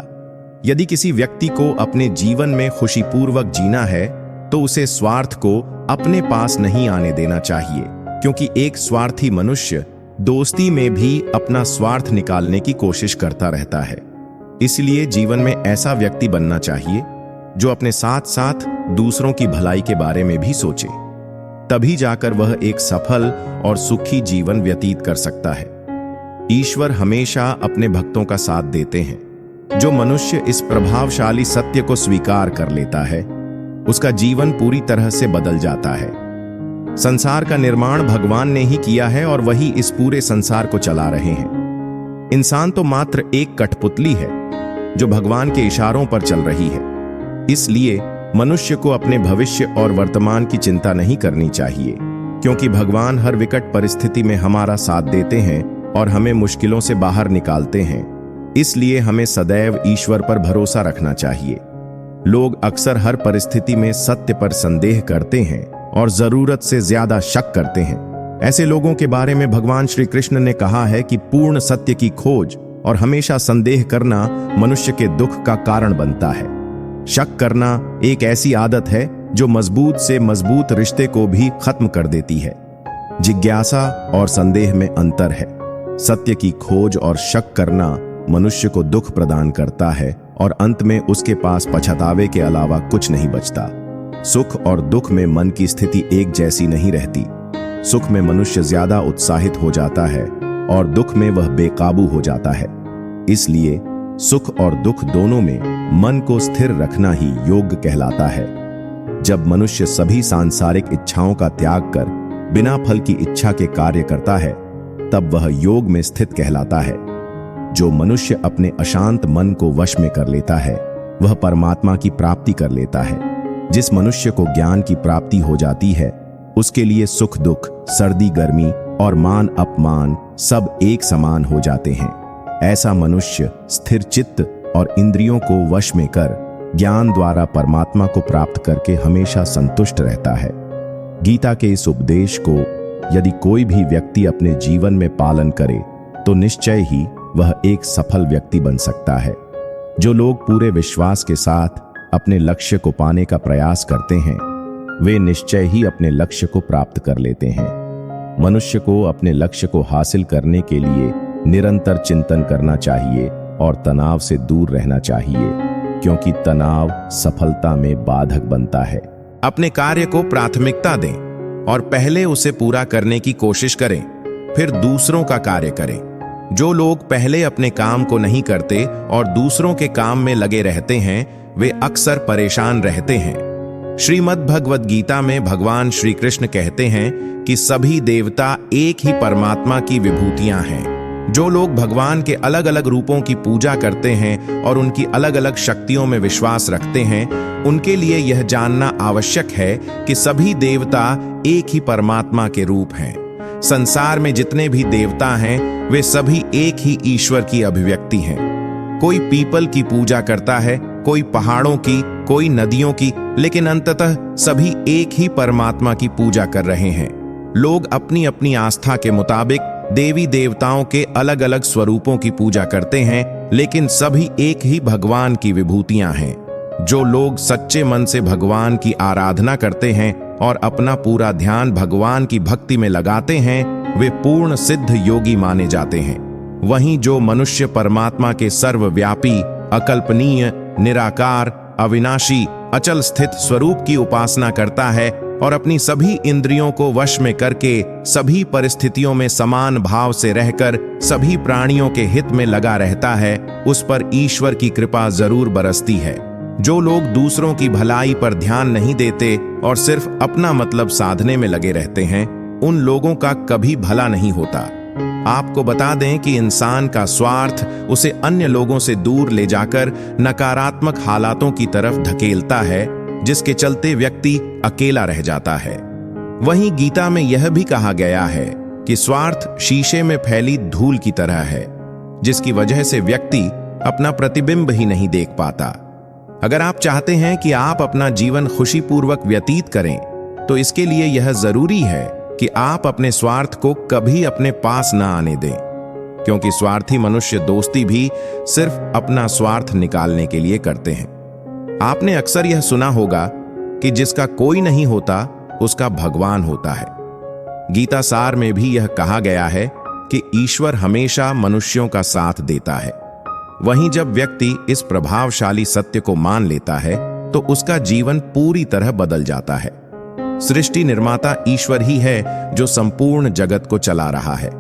यदि किसी व्यक्ति को अपने जीवन में खुशीपूर्वक जीना है, तो उसे स्वार्थ को अपने पास नहीं आने देना चाहिए, क्योंकि एक स्वार्थी मनुष्य दोस्ती में भी अपना स्वार्थ निकालने की कोशिश करता रहता है। इसलिए जीवन में ऐसा व्यक्ति बनना चाहिए जो अपने साथ साथ दूसरों की भलाई के बारे में भी सोचे। तभी जाकर वह एक सफल और सुखी जीवन व्यतीत कर सकता है। ईश्वर हमेशा अपने भक्तों का साथ देते हैं। जो मनुष्य इस प्रभावशाली सत्य को स्वीकार कर लेता है, उसका जीवन पूरी तरह से बदल जाता है। संसार का निर्माण भगवान ने ही किया है और वही इस पूरे संसार को चला रहे हैं। इंसान तो मात्र एक कठपुतली है जो भगवान के इशारों पर चल रही है। इसलिए मनुष्य को अपने भविष्य और वर्तमान की चिंता नहीं करनी चाहिए, क्योंकि भगवान हर विकट परिस्थिति में हमारा साथ देते हैं और हमें मुश्किलों से बाहर निकालते हैं। इसलिए हमें सदैव ईश्वर पर भरोसा रखना चाहिए। लोग अक्सर हर परिस्थिति में सत्य पर संदेह करते हैं और जरूरत से ज्यादा शक करते हैं। ऐसे लोगों के बारे में भगवान श्री कृष्ण ने कहा है कि पूर्ण सत्य की खोज और हमेशा संदेह करना मनुष्य के दुख का कारण बनता है। शक करना एक ऐसी आदत है जो मजबूत से मजबूत रिश्ते को भी खत्म कर देती है। जिज्ञासा और संदेह में अंतर है। सत्य की खोज और शक करना मनुष्य को दुख प्रदान करता है और अंत में उसके पास पछतावे के अलावा कुछ नहीं बचता। सुख और दुख में मन की स्थिति एक जैसी नहीं रहती। सुख में मनुष्य ज्यादा उत्साहित हो जाता है और दुख में वह बेकाबू हो जाता है। इसलिए सुख और दुख दोनों में मन को स्थिर रखना ही योग कहलाता है। जब मनुष्य सभी सांसारिक इच्छाओं का त्याग कर बिना फल की इच्छा के कार्य करता है, तब वह योग में स्थित कहलाता है। जो मनुष्य अपने अशांत मन को वश में कर लेता है, वह परमात्मा की प्राप्ति कर लेता है। जिस मनुष्य को ज्ञान की प्राप्ति हो जाती है, उसके लिए सुख दुख, सर्दी गर्मी और मान अपमान सब एक समान हो जाते हैं। ऐसा मनुष्य स्थिर चित्त और इंद्रियों को वश में कर ज्ञान द्वारा परमात्मा को प्राप्त करके हमेशा संतुष्ट रहता है। गीता के इस उपदेश को यदि कोई भी व्यक्ति अपने जीवन में पालन करे, तो निश्चय ही वह एक सफल व्यक्ति बन सकता है। जो लोग पूरे विश्वास के साथ अपने लक्ष्य को पाने का प्रयास करते हैं, वे निश्चय ही अपने लक्ष्य को प्राप्त कर लेते हैं। मनुष्य को अपने लक्ष्य को हासिल करने के लिए निरंतर चिंतन करना चाहिए और तनाव से दूर रहना चाहिए, क्योंकि तनाव सफलता में बाधक बनता है। अपने कार्य को प्राथमिकता दें और पहले उसे पूरा करने की कोशिश करें, फिर दूसरों का कार्य करें। जो लोग पहले अपने काम को नहीं करते और दूसरों के काम में लगे रहते हैं, वे अक्सर परेशान रहते हैं। श्रीमद् भगवद गीता में भगवान श्री कृष्ण कहते हैं कि सभी देवता एक ही परमात्मा की विभूतियां हैं। जो लोग भगवान के अलग अलग रूपों की पूजा करते हैं और उनकी अलग अलग शक्तियों में विश्वास रखते हैं, उनके लिए यह जानना आवश्यक है कि सभी देवता एक ही परमात्मा के रूप हैं। संसार में जितने भी देवता हैं, वे सभी एक ही ईश्वर की अभिव्यक्ति हैं। कोई पीपल की पूजा करता है, कोई पहाड़ों की, कोई नदियों की, लेकिन अंततः सभी एक ही परमात्मा की पूजा कर रहे हैं। लोग अपनी अपनी आस्था के मुताबिक देवी देवताओं के अलग अलग स्वरूपों की पूजा करते हैं, लेकिन सभी एक ही भगवान की विभूतियां हैं। जो लोग सच्चे मन से भगवान की आराधना करते हैं और अपना पूरा ध्यान भगवान की भक्ति में लगाते हैं, वे पूर्ण सिद्ध योगी माने जाते हैं। वहीं जो मनुष्य परमात्मा के सर्वव्यापी, अकल्पनीय, निराकार, अविनाशी, अचल स्थित स्वरूप की उपासना करता है और अपनी सभी इंद्रियों को वश में करके सभी परिस्थितियों में समान भाव से रहकर सभी प्राणियों के हित में लगा रहता है, उस पर ईश्वर की कृपा जरूर बरसती है। जो लोग दूसरों की भलाई पर ध्यान नहीं देते और सिर्फ अपना मतलब साधने में लगे रहते हैं, उन लोगों का कभी भला नहीं होता। आपको बता दें कि इंसान का स्वार्थ उसे अन्य लोगों से दूर ले जाकर नकारात्मक हालातों की तरफ धकेलता है, जिसके चलते व्यक्ति अकेला रह जाता है। वहीं गीता में यह भी कहा गया है कि स्वार्थ शीशे में फैली धूल की तरह है, जिसकी वजह से व्यक्ति अपना प्रतिबिंब ही नहीं देख पाता। अगर आप चाहते हैं कि आप अपना जीवन खुशीपूर्वक व्यतीत करें, तो इसके लिए यह जरूरी है कि आप अपने स्वार्थ को कभी अपने पास ना आने दें, क्योंकि स्वार्थी मनुष्य दोस्ती भी सिर्फ अपना स्वार्थ निकालने के लिए करते हैं। आपने अक्सर यह सुना होगा कि जिसका कोई नहीं होता, उसका भगवान होता है। गीता सार में भी यह कहा गया है कि ईश्वर हमेशा मनुष्यों का साथ देता है। वहीं जब व्यक्ति इस प्रभावशाली सत्य को मान लेता है, तो उसका जीवन पूरी तरह बदल जाता है। सृष्टि निर्माता ईश्वर ही है जो संपूर्ण जगत को चला रहा है।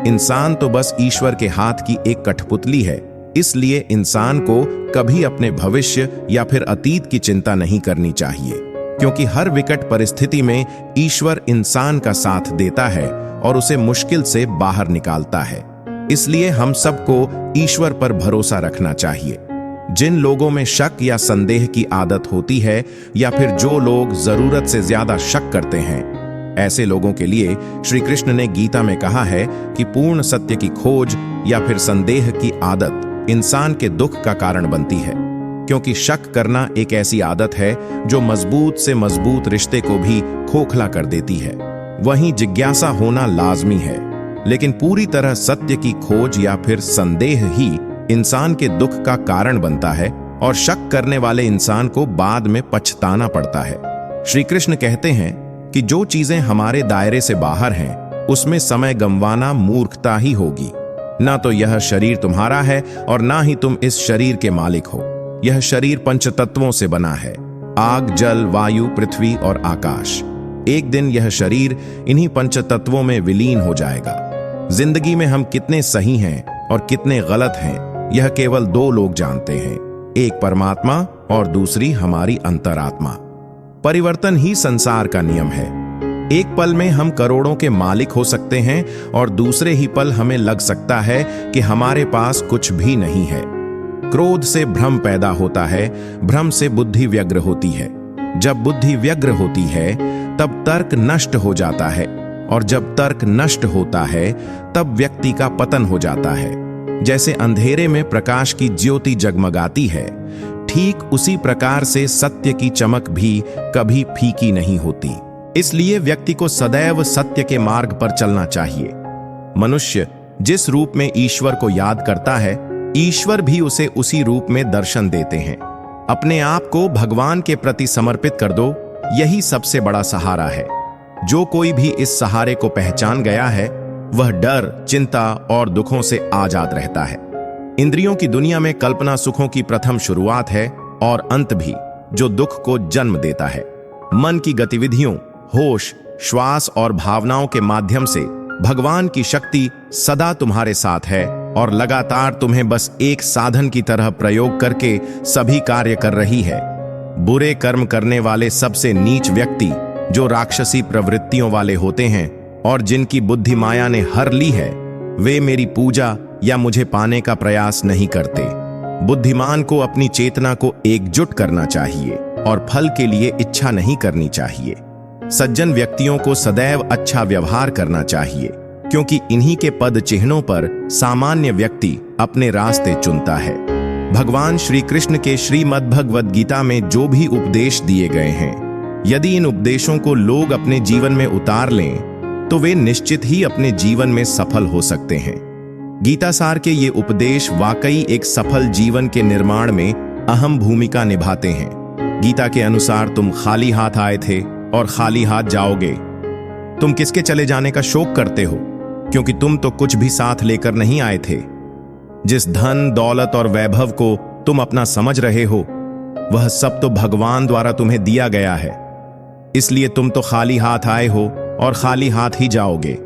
इंसान तो बस ईश्वर के हाथ की एक कठपुतली है। इसलिए इंसान को कभी अपने भविष्य या फिर अतीत की चिंता नहीं करनी चाहिए, क्योंकि हर विकट परिस्थिति में ईश्वर इंसान का साथ देता है और उसे मुश्किल से बाहर निकालता है। इसलिए हम सबको ईश्वर पर भरोसा रखना चाहिए। जिन लोगों में शक या संदेह की आदत होती है, या फिर जो लोग जरूरत से ज्यादा शक करते हैं, ऐसे लोगों के लिए श्री कृष्ण ने गीता में कहा है कि पूर्ण सत्य की खोज या फिर संदेह की आदत इंसान के दुख का कारण बनती है, क्योंकि शक करना एक ऐसी आदत है जो मजबूत से मजबूत रिश्ते को भी खोखला कर देती है। वहीं जिज्ञासा होना लाजमी है, लेकिन पूरी तरह सत्य की खोज या फिर संदेह ही इंसान के दुख का कारण बनता है और शक करने वाले इंसान को बाद में पछताना पड़ता है। श्री कृष्ण कहते हैं कि जो चीजें हमारे दायरे से बाहर हैं, उसमें समय गंवाना मूर्खता ही होगी। ना तो यह शरीर तुम्हारा है और ना ही तुम इस शरीर के मालिक हो। यह शरीर पंचतत्वों से बना है, आग, जल, वायु, पृथ्वी और आकाश। एक दिन यह शरीर इन्हीं पंचतत्वों में विलीन हो जाएगा। जिंदगी में हम कितने सही हैं और कितने गलत हैं, यह केवल दो लोग जानते हैं, एक परमात्मा और दूसरी हमारी अंतरात्मा। परिवर्तन ही संसार का नियम है। एक पल में हम करोड़ों के मालिक हो सकते हैं और दूसरे ही पल हमें लग सकता है कि हमारे पास कुछ भी नहीं है। क्रोध से भ्रम पैदा होता है, भ्रम से बुद्धि व्यग्र होती है। जब बुद्धि व्यग्र होती है, तब तर्क नष्ट हो जाता है, और जब तर्क नष्ट होता है, तब व्यक्ति का पतन हो जाता है। जैसे अंधेरे में प्रकाश की ज्योति जगमगाती है, ठीक उसी प्रकार से सत्य की चमक भी कभी फीकी नहीं होती। इसलिए व्यक्ति को सदैव सत्य के मार्ग पर चलना चाहिए। मनुष्य जिस रूप में ईश्वर को याद करता है, ईश्वर भी उसे उसी रूप में दर्शन देते हैं। अपने आप को भगवान के प्रति समर्पित कर दो, यही सबसे बड़ा सहारा है। जो कोई भी इस सहारे को पहचान गया है, वह डर, चिंता और दुखों से आजाद रहता है। इंद्रियों की दुनिया में कल्पना सुखों की प्रथम शुरुआत है और अंत भी, जो दुख को जन्म देता है। मन की गतिविधियों, होश, श्वास और भावनाओं के माध्यम से भगवान की शक्ति सदा तुम्हारे साथ है और लगातार तुम्हें बस एक साधन की तरह प्रयोग करके सभी कार्य कर रही है। बुरे कर्म करने वाले सबसे नीच व्यक्ति, जो राक्षसी प्रवृत्तियों वाले होते हैं और जिनकी बुद्धि माया ने हर ली है, वे मेरी पूजा या मुझे पाने का प्रयास नहीं करते। बुद्धिमान को अपनी चेतना को एकजुट करना चाहिए और फल के लिए इच्छा नहीं करनी चाहिए। सज्जन व्यक्तियों को सदैव अच्छा व्यवहार करना चाहिए, क्योंकि इन्हीं के पद चिन्हों पर सामान्य व्यक्ति अपने रास्ते चुनता है। भगवान श्री कृष्ण के श्रीमद् भगवद गीता में जो भी उपदेश दिए गए हैं, यदि इन उपदेशों को लोग अपने जीवन में उतार लें तो वे निश्चित ही अपने जीवन में सफल हो सकते हैं। गीता सार के ये उपदेश वाकई एक सफल जीवन के निर्माण में अहम भूमिका निभाते हैं। गीता के अनुसार तुम खाली हाथ आए थे और खाली हाथ जाओगे। तुम किसके चले जाने का शोक करते हो, क्योंकि तुम तो कुछ भी साथ लेकर नहीं आए थे। जिस धन, दौलत और वैभव को तुम अपना समझ रहे हो, वह सब तो भगवान द्वारा तुम्हें दिया गया है। इसलिए तुम तो खाली हाथ आए हो और खाली हाथ ही जाओगे।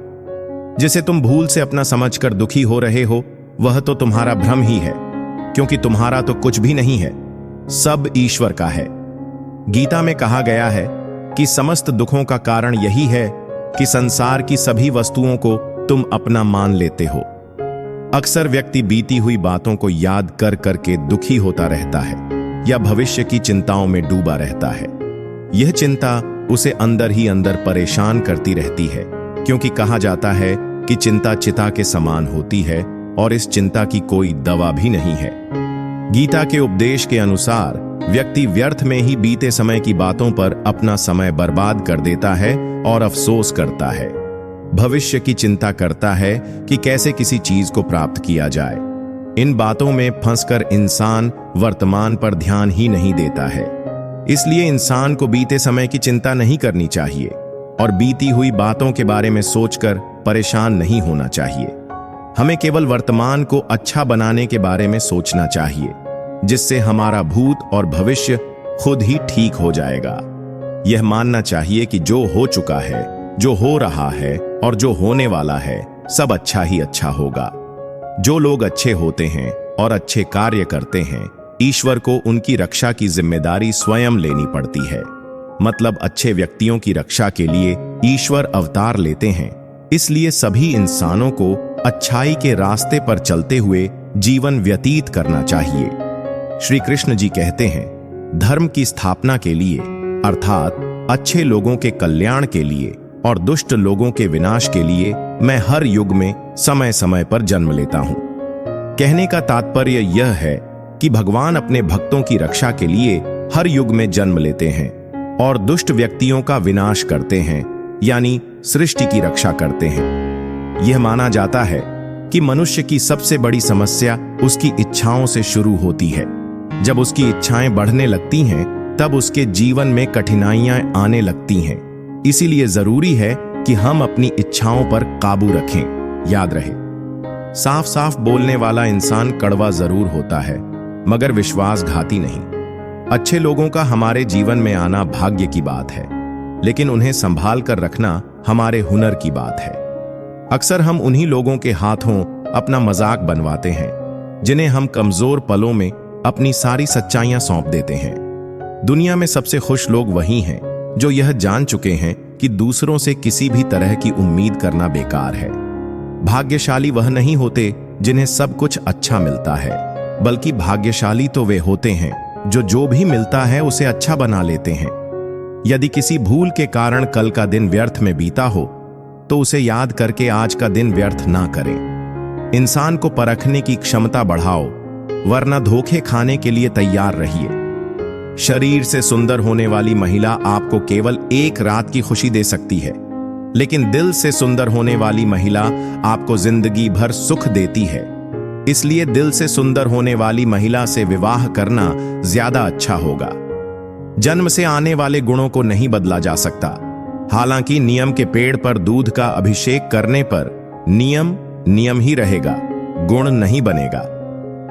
जिसे तुम भूल से अपना समझकर दुखी हो रहे हो, वह तो तुम्हारा भ्रम ही है, क्योंकि तुम्हारा तो कुछ भी नहीं है, सब ईश्वर का है। गीता में कहा गया है कि समस्त दुखों का कारण यही है कि संसार की सभी वस्तुओं को तुम अपना मान लेते हो। अक्सर व्यक्ति बीती हुई बातों को याद कर करके दुखी होता रहता है या भविष्य की चिंताओं में डूबा रहता है। यह चिंता उसे अंदर ही अंदर परेशान करती रहती है, क्योंकि कहा जाता है कि चिंता चिता के समान होती है और इस चिंता की कोई दवा भी नहीं है। गीता के उपदेश के अनुसार व्यक्ति व्यर्थ में ही बीते समय की बातों पर अपना समय बर्बाद कर देता है और अफसोस करता है। भविष्य की चिंता करता है कि कैसे किसी चीज को प्राप्त किया जाए। इन बातों में फंसकर इंसान वर्तमान पर ध्यान ही नहीं देता है। इसलिए इंसान को बीते समय की चिंता नहीं करनी चाहिए और बीती हुई बातों के बारे में सोचकर परेशान नहीं होना चाहिए। हमें केवल वर्तमान को अच्छा बनाने के बारे में सोचना चाहिए, जिससे हमारा भूत और भविष्य खुद ही ठीक हो जाएगा। यह मानना चाहिए कि जो हो चुका है, जो हो रहा है और जो होने वाला है, सब अच्छा ही अच्छा होगा। जो लोग अच्छे होते हैं और अच्छे कार्य करते हैं, ईश्वर को उनकी रक्षा की जिम्मेदारी स्वयं लेनी पड़ती है। मतलब अच्छे व्यक्तियों की रक्षा के लिए ईश्वर अवतार लेते हैं। इसलिए सभी इंसानों को अच्छाई के रास्ते पर चलते हुए जीवन व्यतीत करना चाहिए। श्री कृष्ण जी कहते हैं, धर्म की स्थापना के लिए, अर्थात अच्छे लोगों के कल्याण के लिए और दुष्ट लोगों के विनाश के लिए मैं हर युग में समय समय पर जन्म लेता हूं। कहने का तात्पर्य यह है कि भगवान अपने भक्तों की रक्षा के लिए हर युग में जन्म लेते हैं और दुष्ट व्यक्तियों का विनाश करते हैं, यानी सृष्टि की रक्षा करते हैं। यह माना जाता है कि मनुष्य की सबसे बड़ी समस्या उसकी इच्छाओं से शुरू होती है। जब उसकी इच्छाएं बढ़ने लगती हैं, तब उसके जीवन में कठिनाइयां आने लगती हैं। इसीलिए जरूरी है कि हम अपनी इच्छाओं पर काबू रखें। याद रहे, साफ साफ बोलने वाला इंसान कड़वा जरूर होता है, मगर विश्वासघाती नहीं। अच्छे लोगों का हमारे जीवन में आना भाग्य की बात है, लेकिन उन्हें संभाल कर रखना हमारे हुनर की बात है। अक्सर हम उन्हीं लोगों के हाथों अपना मजाक बनवाते हैं, जिन्हें हम कमजोर पलों में अपनी सारी सच्चाइयां सौंप देते हैं। दुनिया में सबसे खुश लोग वही हैं जो यह जान चुके हैं कि दूसरों से किसी भी तरह की उम्मीद करना बेकार है। भाग्यशाली वह नहीं होते जिन्हें सब कुछ अच्छा मिलता है, बल्कि भाग्यशाली तो वे होते हैं जो भी मिलता है उसे अच्छा बना लेते हैं। यदि किसी भूल के कारण कल का दिन व्यर्थ में बीता हो, तो उसे याद करके आज का दिन व्यर्थ ना करें। इंसान को परखने की क्षमता बढ़ाओ, वरना धोखे खाने के लिए तैयार रहिए। शरीर से सुंदर होने वाली महिला आपको केवल एक रात की खुशी दे सकती है, लेकिन दिल से सुंदर होने वाली महिला आपको जिंदगी भर सुख देती है। इसलिए दिल से सुंदर होने वाली महिला से विवाह करना ज्यादा अच्छा होगा। जन्म से आने वाले गुणों को नहीं बदला जा सकता। हालांकि नियम के पेड़ पर दूध का अभिषेक करने पर नियम ही रहेगा, गुण नहीं बनेगा।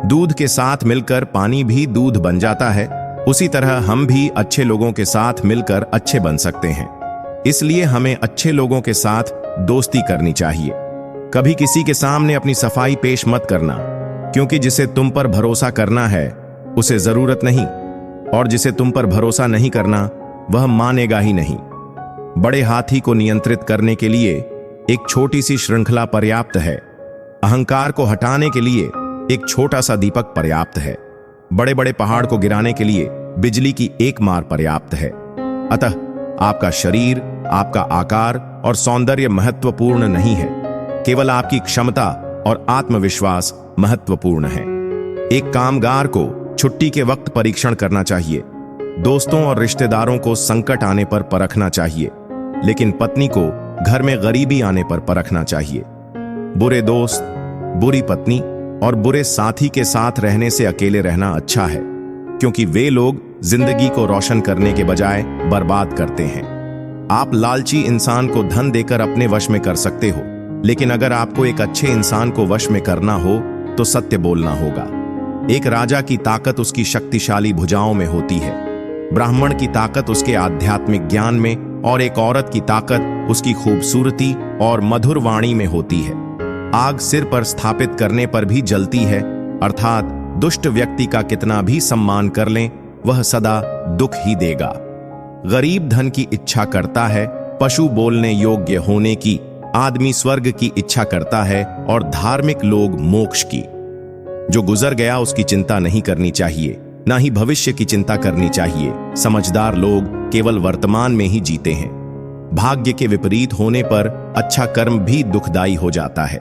दूध के साथ मिलकर पानी भी दूध बन जाता है। उसी तरह हम भी अच्छे लोगों के साथ मिलकर अच्छे बन सकते हैं। इसलिए हमें अच्छे लोगों के साथ दोस्ती करनी चाहिए। कभी किसी के सामने अपनी सफाई पेश मत करना, क्योंकि जिसे तुम पर भरोसा करना है उसे जरूरत नहीं, और जिसे तुम पर भरोसा नहीं करना वह मानेगा ही नहीं। बड़े हाथी को नियंत्रित करने के लिए एक छोटी सी श्रृंखला पर्याप्त है। अहंकार को हटाने के लिए एक छोटा सा दीपक पर्याप्त है। बड़े बड़े पहाड़ को गिराने के लिए बिजली की एक मार पर्याप्त है। अतः आपका शरीर, आपका आकार और सौंदर्य महत्वपूर्ण नहीं है, केवल आपकी क्षमता और आत्मविश्वास महत्वपूर्ण है। एक कामगार को छुट्टी के वक्त परीक्षण करना चाहिए, दोस्तों और रिश्तेदारों को संकट आने पर परखना चाहिए, लेकिन पत्नी को घर में गरीबी आने पर परखना चाहिए। बुरे दोस्त, बुरी पत्नी और बुरे साथी के साथ रहने से अकेले रहना अच्छा है, क्योंकि वे लोग जिंदगी को रोशन करने के बजाय बर्बाद करते हैं। आप लालची इंसान को धन देकर अपने वश में कर सकते हो, लेकिन अगर आपको एक अच्छे इंसान को वश में करना हो तो सत्य बोलना होगा। एक राजा की ताकत उसकी शक्तिशाली भुजाओं में होती है, ब्राह्मण की ताकत उसके आध्यात्मिक ज्ञान में, और एक औरत की ताकत उसकी खूबसूरती और मधुर वाणी में होती है। आग सिर पर स्थापित करने पर भी जलती है, अर्थात दुष्ट व्यक्ति का कितना भी सम्मान कर लें वह सदा दुख ही देगा। गरीब धन की इच्छा करता है, पशु बोलने योग्य होने की, आदमी स्वर्ग की इच्छा करता है और धार्मिक लोग मोक्ष की। जो गुजर गया उसकी चिंता नहीं करनी चाहिए, ना ही भविष्य की चिंता करनी चाहिए। समझदार लोग केवल वर्तमान में ही जीते हैं। भाग्य के विपरीत होने पर अच्छा कर्म भी दुखदाई हो जाता है।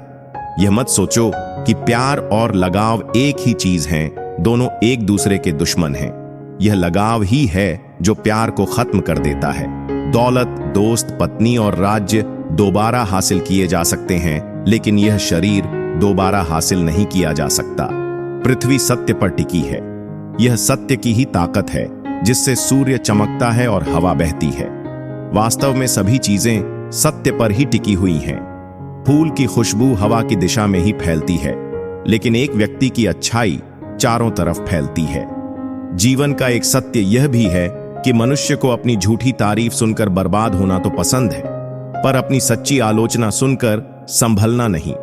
यह मत सोचो कि प्यार और लगाव एक ही चीज हैं, दोनों एक दूसरे के दुश्मन हैं। यह लगाव ही है जो प्यार को खत्म कर देता है। दौलत, दोस्त, पत्नी और राज्य दोबारा हासिल किए जा सकते हैं, लेकिन यह शरीर दोबारा हासिल नहीं किया जा सकता। पृथ्वी सत्य पर टिकी है। यह सत्य की ही ताकत है जिससे सूर्य चमकता है और हवा बहती है। वास्तव में सभी चीजें सत्य पर ही टिकी हुई हैं। फूल की खुशबू हवा की दिशा में ही फैलती है, लेकिन एक व्यक्ति की अच्छाई चारों तरफ फैलती है। जीवन का एक सत्य यह भी है कि मनुष्य को अपनी झूठी तारीफ सुनकर बर्बाद होना तो पसंद है, पर अपनी सच्ची आलोचना सुनकर संभलना नहीं।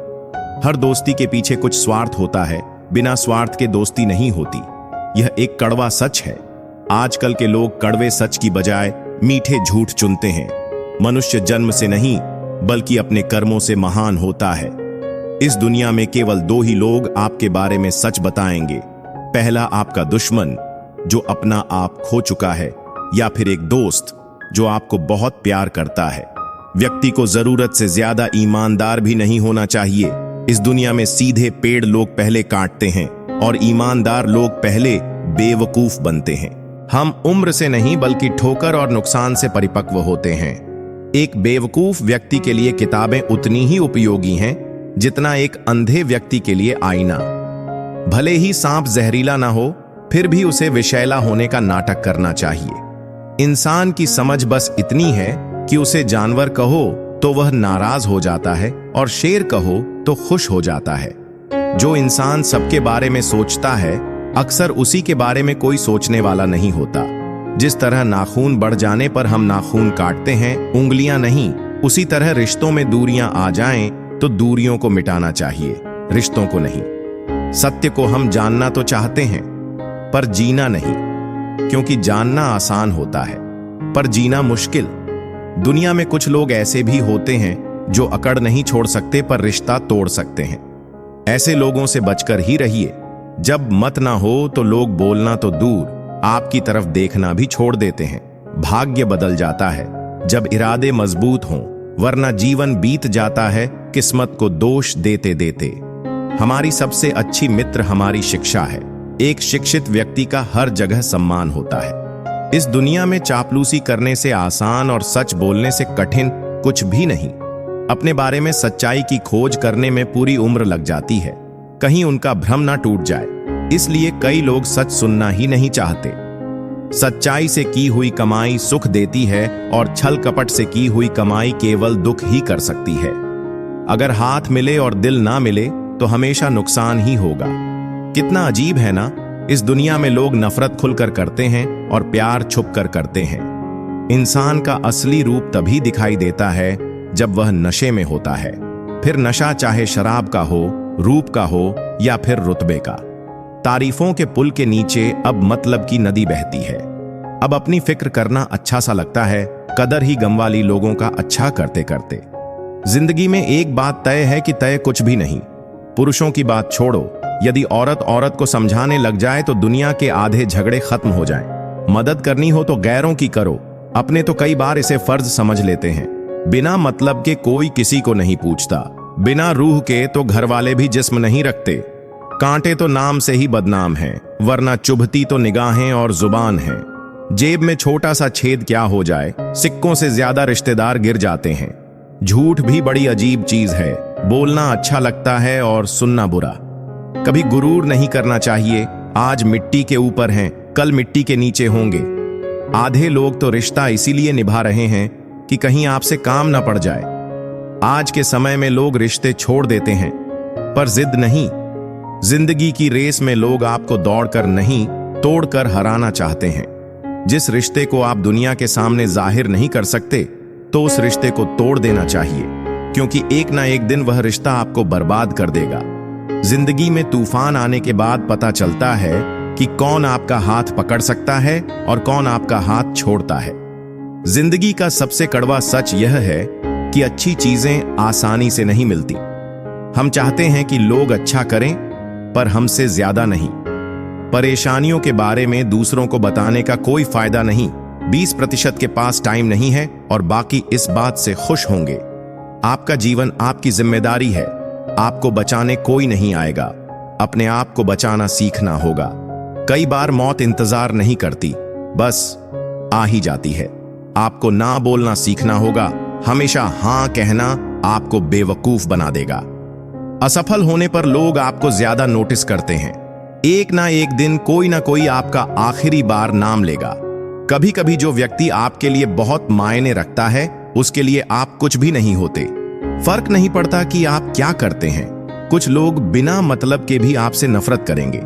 हर दोस्ती के पीछे कुछ स्वार्थ होता है, बिना स्वार्थ के दोस्ती नहीं होती। यह एक कड़वा सच है। आजकल के लोग कड़वे सच की बजाय मीठे झूठ चुनते हैं। मनुष्य जन्म से नहीं बल्कि अपने कर्मों से महान होता है। इस दुनिया में केवल दो ही लोग आपके बारे में सच बताएंगे, पहला आपका दुश्मन जो अपना आप खो चुका है, या फिर एक दोस्त जो आपको बहुत प्यार करता है। व्यक्ति को जरूरत से ज्यादा ईमानदार भी नहीं होना चाहिए। इस दुनिया में सीधे पेड़ लोग पहले काटते हैं और ईमानदार लोग पहले बेवकूफ बनते हैं। हम उम्र से नहीं बल्कि ठोकर और नुकसान से परिपक्व होते हैं। एक बेवकूफ व्यक्ति के लिए किताबें उतनी ही उपयोगी हैं जितना एक अंधे व्यक्ति के लिए आईना। भले ही सांप जहरीला ना हो, फिर भी उसे विषैला होने का नाटक करना चाहिए। इंसान की समझ बस इतनी है कि उसे जानवर कहो तो वह नाराज हो जाता है और शेर कहो तो खुश हो जाता है। जो इंसान सबके बारे में सोचता है, अक्सर उसी के बारे में कोई सोचने वाला नहीं होता। जिस तरह नाखून बढ़ जाने पर हम नाखून काटते हैं, उंगलियां नहीं, उसी तरह रिश्तों में दूरियां आ जाएं तो दूरियों को मिटाना चाहिए, रिश्तों को नहीं। सत्य को हम जानना तो चाहते हैं, पर जीना नहीं, क्योंकि जानना आसान होता है पर जीना मुश्किल। दुनिया में कुछ लोग ऐसे भी होते हैं जो अकड़ नहीं छोड़ सकते पर रिश्ता तोड़ सकते हैं। ऐसे लोगों से बचकर ही रहिए। जब मत ना हो तो लोग बोलना तो दूर, आपकी तरफ देखना भी छोड़ देते हैं। भाग्य बदल जाता है जब इरादे मजबूत हों, वरना जीवन बीत जाता है किस्मत को दोष देते देते। हमारी सबसे अच्छी मित्र हमारी शिक्षा है। एक शिक्षित व्यक्ति का हर जगह सम्मान होता है। इस दुनिया में चापलूसी करने से आसान और सच बोलने से कठिन कुछ भी नहीं। अपने बारे में सच्चाई की खोज करने में पूरी उम्र लग जाती है, कहीं उनका भ्रम ना टूट जाए। इसलिए कई लोग सच सुनना ही नहीं चाहते। सच्चाई से की हुई कमाई सुख देती है और छल कपट से की हुई कमाई केवल दुख ही कर सकती है। अगर हाथ मिले और दिल ना मिले तो हमेशा नुकसान ही होगा। कितना अजीब है ना, इस दुनिया में लोग नफरत खुलकर करते हैं और प्यार छुप कर करते हैं। इंसान का असली रूप तभी दिखाई देता है जब वह नशे में होता है। फिर नशा चाहे शराब का हो, रूप का हो या फिर रुतबे का। तारीफों के पुल के नीचे अब मतलब की नदी बहती है। अब अपनी फिक्र करना अच्छा सा लगता है, कदर ही गम वाली लोगों का अच्छा करते करते। जिंदगी में एक बात तय है कि तय कुछ भी नहीं। पुरुषों की बात छोड़ो, यदि औरत औरत को समझाने लग जाए तो दुनिया के आधे झगड़े खत्म हो जाएं। मदद करनी हो तो गैरों की करो, अपने तो कई बार इसे फर्ज समझ लेते हैं। बिना मतलब के कोई किसी को नहीं पूछता, बिना रूह के तो घर वाले भी जिस्म नहीं रखते। कांटे तो नाम से ही बदनाम हैं, वरना चुभती तो निगाहें और जुबान है। जेब में छोटा सा छेद क्या हो जाए, सिक्कों से ज्यादा रिश्तेदार गिर जाते हैं। झूठ भी बड़ी अजीब चीज है, बोलना अच्छा लगता है और सुनना बुरा। कभी गुरूर नहीं करना चाहिए, आज मिट्टी के ऊपर हैं, कल मिट्टी के नीचे होंगे। आधे लोग तो रिश्ता इसीलिए निभा रहे हैं कि कहीं आपसे काम ना पड़ जाए। आज के समय में लोग रिश्ते छोड़ देते हैं, पर जिद नहीं। जिंदगी की रेस में लोग आपको दौड़कर नहीं, तोड़कर हराना चाहते हैं। जिस रिश्ते को आप दुनिया के सामने जाहिर नहीं कर सकते, तो उस रिश्ते को तोड़ देना चाहिए, क्योंकि एक ना एक दिन वह रिश्ता आपको बर्बाद कर देगा। जिंदगी में तूफान आने के बाद पता चलता है कि कौन आपका हाथ पकड़ सकता है और कौन आपका हाथ छोड़ता है। जिंदगी का सबसे कड़वा सच यह है कि अच्छी चीजें आसानी से नहीं मिलती। हम चाहते हैं कि लोग अच्छा करें, पर हमसे ज्यादा नहीं। परेशानियों के बारे में दूसरों को बताने का कोई फायदा नहीं। 20% के पास टाइम नहीं है और बाकी इस बात से खुश होंगे। आपका जीवन आपकी जिम्मेदारी है, आपको बचाने कोई नहीं आएगा, अपने आप को बचाना सीखना होगा। कई बार मौत इंतजार नहीं करती, बस आ ही जाती है। आपको ना बोलना सीखना होगा, हमेशा हां कहना आपको बेवकूफ बना देगा। असफल होने पर लोग आपको ज्यादा नोटिस करते हैं। एक ना एक दिन कोई ना कोई आपका आखिरी बार नाम लेगा। कभी कभी जो व्यक्ति आपके लिए बहुत मायने रखता है, उसके लिए आप कुछ भी नहीं होते। फर्क नहीं पड़ता कि आप क्या करते हैं। कुछ लोग बिना मतलब के भी आपसे नफरत करेंगे।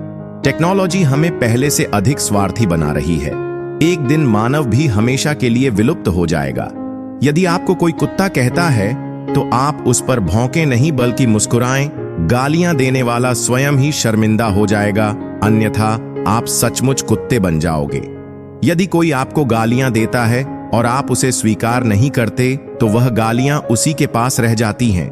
टेक्नोलॉजी हमें पहले से अधिक स्वार्थी बना रही है। एक दिन मानव भी हमेशा के लिए विलुप्त हो जाएगा। यदि आपको कोई कुत्ता कहता है तो आप उस पर भौंके नहीं बल्कि मुस्कुराएं। गालियां देने वाला स्वयं ही शर्मिंदा हो जाएगा, अन्यथा आप सचमुच कुत्ते बन जाओगे। यदि कोई आपको गालियां देता है और आप उसे स्वीकार नहीं करते, तो वह गालियां उसी के पास रह जाती हैं।